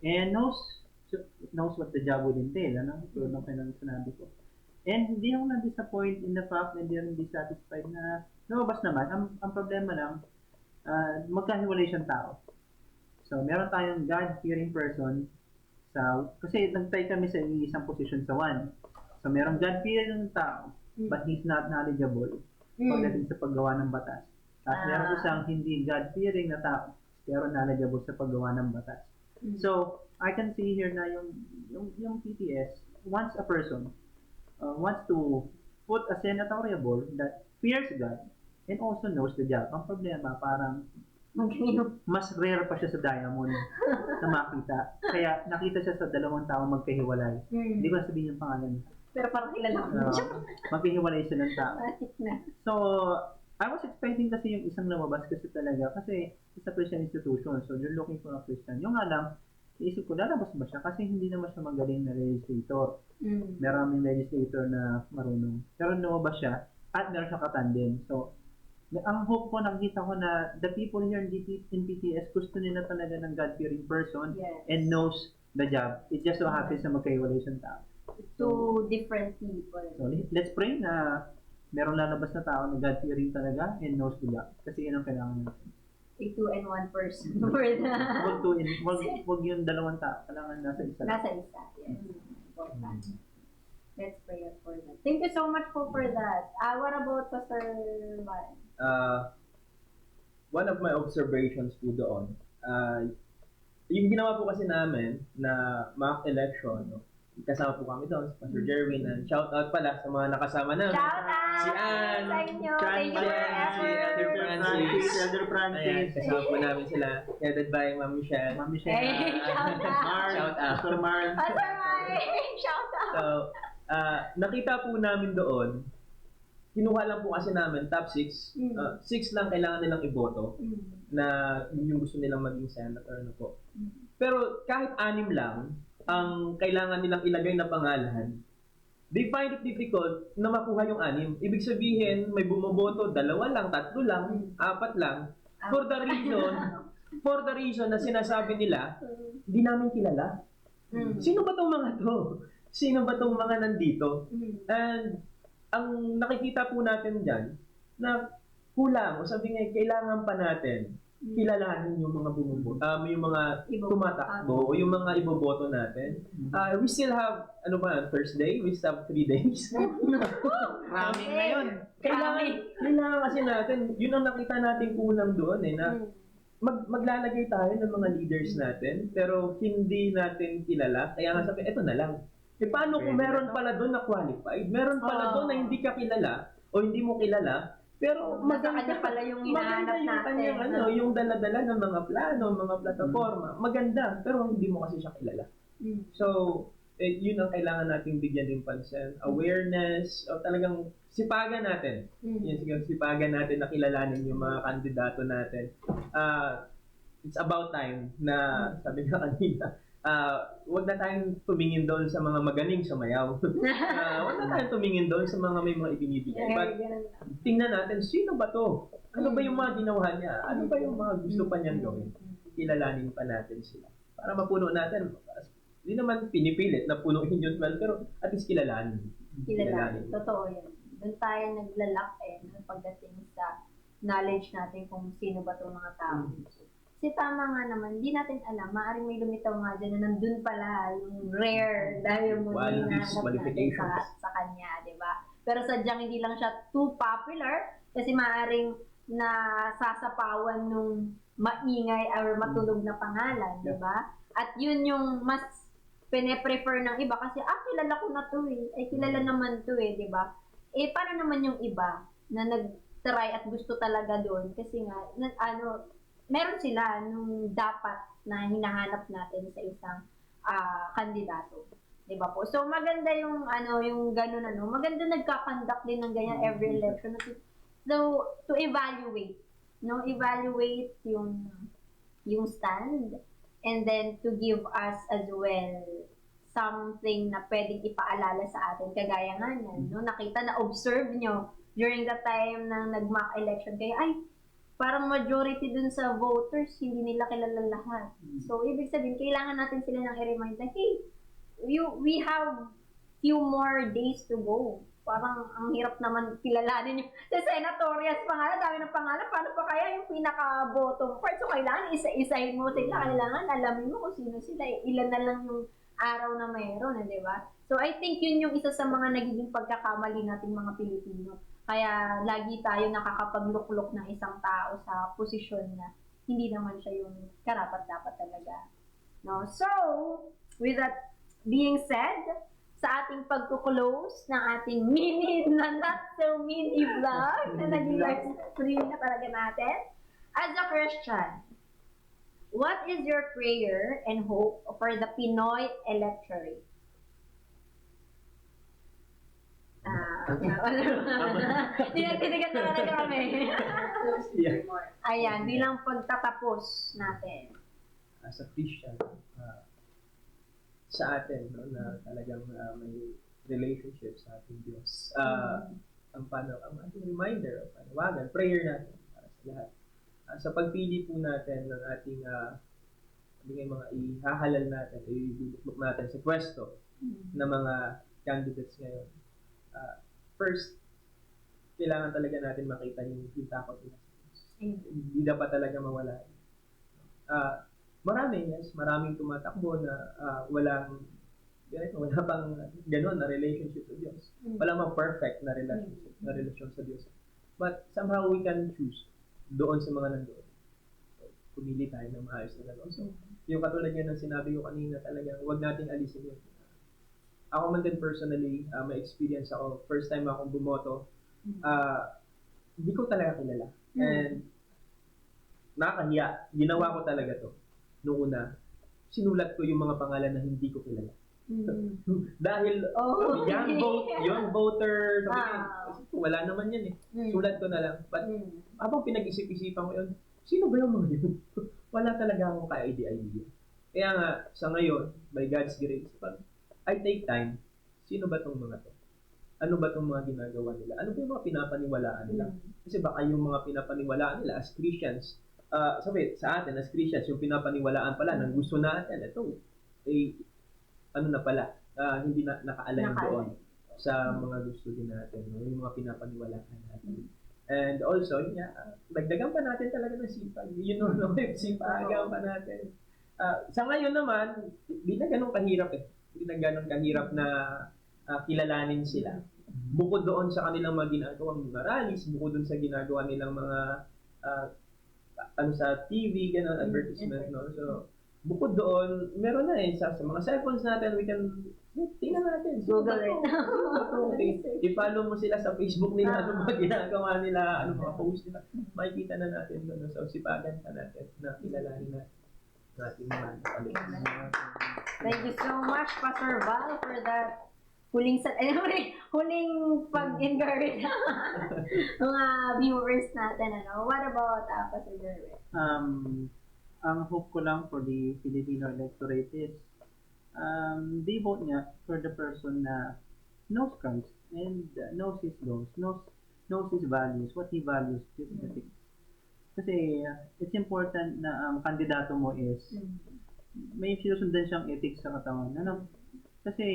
and knows what the job would entail, So, sinabi ko. And hindi ako na-disappoint in the fact na hindi ako dissatisfied na lumabas naman. Ang problema lang, magkahiwalay siyang tao. So, meron tayong God-fearing person kasi nag-try kami sa isang position sa 1. So, merong God-fearing tao, but he's not knowledgeable pagdating sa paggawa ng batas. At meron isang hindi God-fearing na tao, pero knowledgeable sa paggawa ng batas. So, I can see here na yung PTS, once a person wants to put a senatorial board that fears God, and also knows the job. Ang problema, parang Magaling. mas rare pa siya sa Diamond na makita. Kaya nakita siya sa dalawang tao magkahiwalay. Hindi ko na sabihin yung pangalan. Pero parang kilala ko. Magkahiwalay sila ng tao. Matik na. So, I was expecting kasi yung isang lumabas kasi talaga. Kasi it's a Christian institution. So, you're looking for a Christian. Yung nga lang, iisip ko, lalabas ba siya? Kasi hindi naman siya magaling na legislator. Maraming legislator na marunong. Pero lumabas siya at meron siya katandem. So, ang hope ko, nakita ko na the people here in PTS gusto nila talaga ng God-fearing person Yes. and knows the job. It just so happens na magkahiwalay siyang tao. Two different people. So, let's pray na merong lalabas na tao na God-fearing talaga and knows the job. Kasi yun ang kailangan natin. A 2 and 1 person for the... Wag yung dalawang tao. Kailangan nasa isa lang. Nasa isa. Yes. Important. Let's pray for that. Thank you so much for that. What about Pastor Maren? One of my observations po doon, yung ginawa po kasi namin na mock election, no? Kasama po kami doon, si Pastor Jerwin, and shout out pala sa mga nakasama namin. Shout out! Si Ann, Sa inyo. Thank you for your si Elder effort. Francis, Elder Francis. Ayan, kasama po namin sila, headed by Ma'am Michelle. Ma'am Michelle. Hey, shout out. Mark. Shout out. Pastor Mark. Pastor Maren, shout out. So, nakita po namin doon, kinuha lang po kasi namin top 6. 6 lang kailangan nilang iboto na yun yung gusto nilang maging senator na po. Pero kahit 6 lang ang kailangan nilang ilagay na pangalan, they find it difficult na makuha yung 6. Ibig sabihin, may bumoboto, 2 lang, 3 lang, 4 lang. For the reason na sinasabi nila, hindi namin kilala. Sino ba tong mga to? Sino ba tong mga nandito? And ang nakikita po natin dyan, na kulang, o sabi nga, kailangan pa natin kilalanin yung mga bumuboto, yung mga tumatakbo, o yung mga iboboto natin. We still have, first day? We still have 3 days. Maraming na yun. Kailangan kasi natin, yun ang nakita natin kulang doon na maglalagay tayo ng mga leaders natin, pero hindi natin kilala. Kaya nga sabi, eto na lang. Paano kung meron pala doon na qualified? Meron pala doon na hindi ka kilala o hindi mo kilala, pero Maganda pala yung hinahanap natin. Yung dala-dala ng mga plano, mga plataforma, maganda, pero hindi mo kasi siya kilala. So, yun ang kailangan nating bigyan din pansin. Awareness, o talagang sipagan natin. Yan siguro, sipagan natin na kilalanin yung mga kandidato natin. It's about time na, sabi nga kanina, wag na tayong tumingin doon sa mga magaling sumayaw. Wag na tayong tumingin doon sa mga may mga ibinibigay. But tingnan natin, sino ba to? Ano ba yung mga ginawa niya? Ano ba yung mga gusto pa niyang gawin? Kilalanin pa natin sila. Para mapuno natin. Hindi naman pinipilit na punuin yung 12, pero at least kilalanin. Totoo yan. Doon tayo naglalak pagdating sa knowledge natin kung sino ba itong mga tao. Kasi tama nga naman, hindi natin alam, maaaring may lumitaw nga dyan na nandun pala yung rare dahil mo hinahanap natin sa kanya, di ba? Pero sadyang hindi lang siya too popular kasi maaaring nasasapawan nung maingay or matulog na pangalan, di ba? At yun yung mas pine-prefer ng iba kasi, kilala ko na to eh. Ay, kilala naman to eh, di ba? Paano naman yung iba na nag-try at gusto talaga doon? Kasi nga, meron sila nung dapat na hinahanap natin sa isang kandidato. Diba po? So, maganda yung, yung ganun, maganda nagkakandak din ng ganyan every election. So, to evaluate, evaluate yung stand, and then to give us as well something na pwedeng ipaalala sa atin. Kagaya nga yan, nakita na observe nyo during the time ng nag-mock election kayo, parang majority dun sa voters, hindi nila kilala lahat. So, ibig sabihin, kailangan natin sila nang i-remind na, hey, we have few more days to go. Parang ang hirap naman kilalanin yung sa senatorials pangalan, dami ng pangalan, paano pa kaya yung pinaka-bottom part? So, kailangan isa-isahin mo sila, kailangan alamin mo kung sino sila. Ilan na lang yung araw na mayroon, di ba? So, I think yun yung isa sa mga nagiging pagkakamali nating mga Pilipino. Kaya lagi tayo nakakapagluklok ng isang tao sa posisyon na hindi naman siya yung karapat-dapat talaga. No? So, with that being said, sa ating pagkuklose ng ating mini na not so mini vlog na naging live stream na talaga natin. As a Christian, what is your prayer and hope for the Pinoy electorate? Tinagtitigan na talaga kami. Yeah. Ayan, bilang pagtatapos natin. As a Christian, sa atin, no, na talagang may relationship sa ating Diyos. Ang ating reminder, ang panawagan, prayer natin para sa lahat. Sa pagpili po natin ng ating mga ihahalal natin, ibubuklok natin sa pwesto ng mga candidates ngayon. First, kailangan talaga natin makita yung takot nila. Hindi dapat talaga mawala. Maraming tumatakbo na wala pang gano'n na relationship sa Diyos. Wala mang perfect na relasyon sa Diyos. But somehow we can choose doon sa mga nandoon. So, pumili tayo ng maayos na gano'n. So, yung katulad yan ng sinabi ko kanina, talagang huwag nating alisin yun. Ako man din personally, may experience ako. First time akong bumoto, hindi ko talaga kilala. And nakakahiya. Ginawa ko talaga to. Noong una, sinulat ko yung mga pangalan na hindi ko kilala. Dahil young voter, kasi wala naman yan eh. Sulat ko na lang. But habang pinag-isip-isipan ko yun, sino ba yung mga yun? Wala talaga akong ka-idea. Kaya nga, sa ngayon, by God's grace, I take time, sino ba tong mga to? Ano ba tong mga ginagawa nila? Ano ba yung mga pinapaniwalaan nila? Kasi baka yung mga pinapaniwalaan nila as Christians, sabi, sa atin as Christians, yung pinapaniwalaan pala ng gusto natin, ito, ano na pala, hindi na naka-align doon sa mga gusto din natin, no? Yung mga pinapaniwalaan natin. And also, dagdagan pa natin talaga ng sipag. Sipagan pa natin. Sa ngayon naman, hindi na ganun kahirap eh. Hindi na ganun kahirap na kilalanin sila. Bukod doon sa kanilang mga ginagawang rallies, bukod doon sa ginagawa nilang mga sa TV, ganun, advertisement, no? So, bukod doon, meron na sa mga cellphones natin, we can, tingnan natin. Google it. I-follow mo sila sa Facebook nila, ano mga ginagawa nila, ano mga post nila. Makikita na natin doon. So, sipagan pa natin na kilalanin natin ating mga kaligtas. Thank you so much, Pastor Val, for that huling pag-encourage mga viewers natin. What about Pastor Jerwin? Ang hope ko lang for the Filipino electorate is they vote niya for the person na knows Christ and knows his goals, knows his values, what he values, his ethics. Kasi it's important na ang kandidato mo is may sinusundan siyang ethics sa katawan. Kasi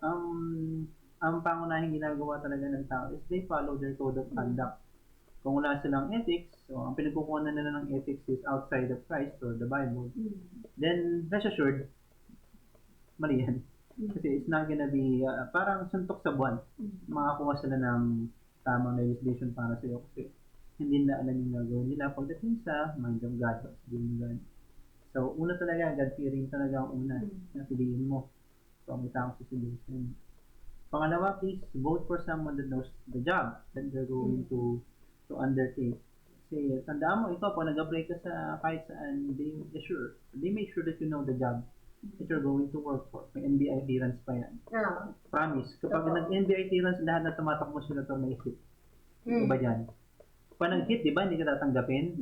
ang pangunahing ginagawa talaga ng tao is they follow their code of conduct. Kung wala silang ethics, so ang pinagkukuha na nila ng ethics is outside of Christ or the Bible, then rest assured, mali yan. Kasi it's not gonna be, parang suntok sa buwan. Makakuha sila ng tamang legislation para sa iyo kasi hindi na alam yung gagawin nila pagdating sa mind of God. So, una talaga, God-fearing talaga ang una na piliin mo. So, may tamang susulusin. Pangalawa, please vote for someone that knows the job that they're going to undertake. Kasi tandaan mo, ikaw, pag nag-apply ka sa kahit saan, they make sure that you know the job that you're going to work for. May NBI clearance pa yan. Promise. Kapag nag-NBI clearance, lahat na tumatakbo sila ito may hit. Iba dyan. Kapag nag-hit, di ba, hindi ka tatanggapin?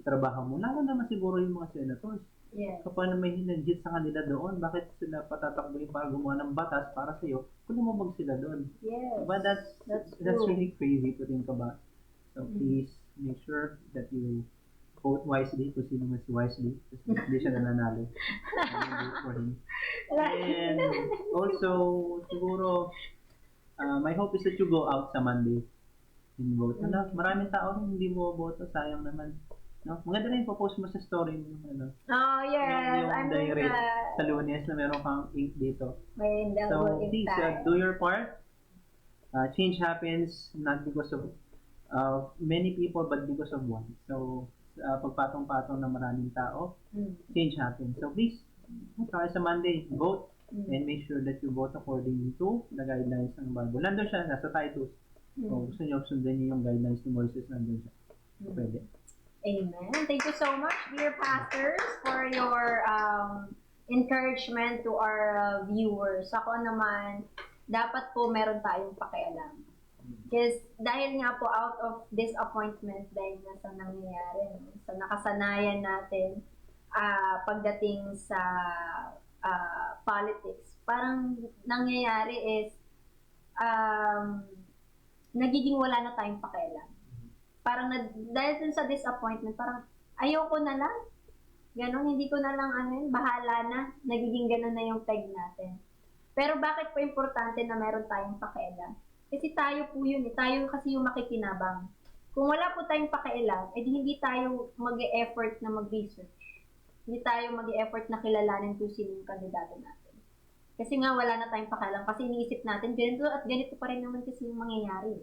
Trabaho mo. Lalo naman siguro yung mga senators. Yes. Kapag may nag-hit sa kanila doon, bakit sila patatakbuhin para gumawa ng batas para sa iyo? Kung lumabag sila doon. Yes. But that's really crazy to think about. So please make sure that you vote wisely kung sino man si Wisely. Kasi hindi siya nananalo. Vote for him. And also, siguro, my hope is that you go out sa Monday and vote. Maraming tao hindi mo boto, sayang naman. No? Maganda na yung post mo sa story mo. Oh, yes. Yung diary sa Lunes na meron kang ink dito. May So, double please do your part. Change happens not because of many people but because of one. So, pagpatong-patong ng maraming tao, change happens. So, please, tayo sa Monday, vote and make sure that you vote according to the guidelines ng Bible. Nandun siya, nasa Titus. Kung gusto niyo, sundan niyo yung guidelines ni Moses, nandun siya. Pwede. Amen. Thank you so much, dear pastors, for your encouragement to our viewers. Ako naman, dapat po meron tayong pakialam. Because dahil nga po out of disappointment dahil nga sa nangyayari, no? Sa nakasanayan natin pagdating sa politics, parang nangyayari is nagiging wala na tayong pakialam. Parang dahil dun sa disappointment, parang ayoko na lang. Ganon, hindi ko na lang bahala na. Nagiging ganon na yung peg natin. Pero bakit po importante na meron tayong pakialam? Kasi tayo po yun, tayo kasi yung makikinabang. Kung wala po tayong pakialam, edi hindi tayo mag-e-effort na mag-research. Hindi tayo mag-e-effort na kilalanin kung sino yung kandidato natin. Kasi nga wala na tayong pakialam. Kasi iniisip natin, ganito at ganito pa rin naman kasi yung mangyayari.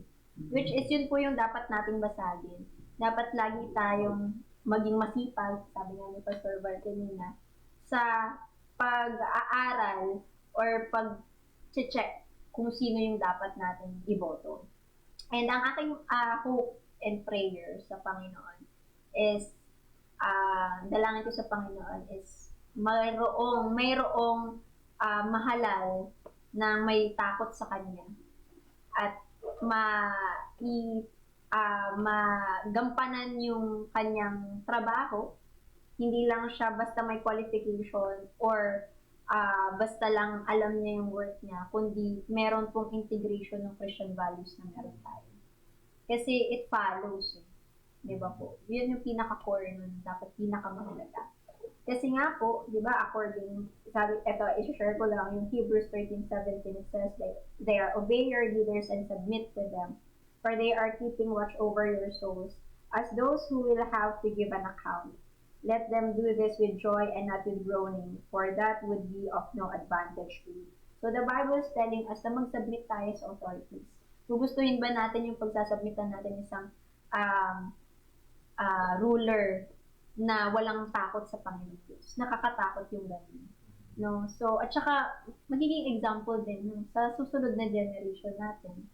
Which is yun po yung dapat nating basagin. Dapat lagi tayong maging masipag, sabi nga ni Pastor Val kanina, sa pag-aaral or pag-check kung sino yung dapat natin iboto. And ang aking hope and prayer sa Panginoon is, dalangin ko sa Panginoon is, mayroong mahalal na may takot sa Kanya at magampanan yung kanyang trabaho. Hindi lang siya basta may qualification or basta lang alam niya yung work niya, kundi meron pong integration ng Christian values na meron tayo. Kasi it follows. Di ba po? Yun yung pinaka-core nun. Dapat pinaka-mahalaga. Kasi nga po, di ba, according, sabi, eto, i-share ko lang yung Hebrews 13:17, it says that they are obey your leaders and submit to them, for they are keeping watch over your souls, as those who will have to give an account. Let them do this with joy and not with groaning, for that would be of no advantage to you. So the Bible is telling us na mag-submit tayo sa authorities. Gugustuhin ba natin yung pagsasubmitan natin isang ruler na walang takot sa Panginoon Diyos? Nakakatakot yung ganun. No? So, at saka, magiging example din sa susunod na generation natin.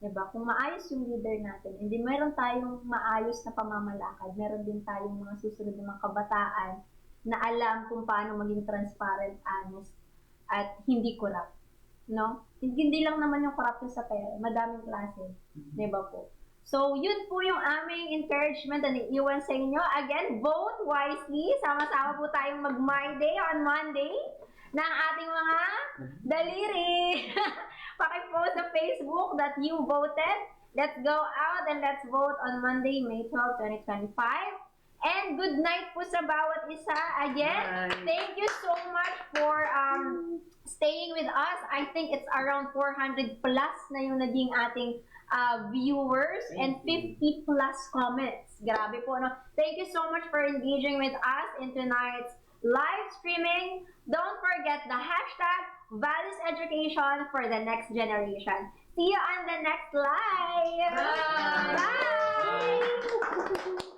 Diba? Kung maayos yung leader natin, hindi meron tayong maayos na pamamalakad, meron din tayong mga susunod na mga kabataan na alam kung paano maging transparent, honest, at hindi corrupt. No? Hindi lang naman yung corruption sa pera, madaming klase. Diba po? So, yun po yung aming encouragement na iiwan sa inyo. Again, vote wisely. Sama-sama po tayong mag-My Day on Monday ng ating mga daliri. Paki-post sa Facebook that you voted. Let's go out and let's vote on Monday, May 12, 2025. And good night po sa bawat isa. Again, thank you so much for staying with us. I think it's around 400 plus na yung naging ating viewers and 50 plus comments. Grabe po, no? Thank you so much for engaging with us in tonight's live streaming. Don't forget the hashtag Values Education for the next generation. See you on the next live. Bye. Bye.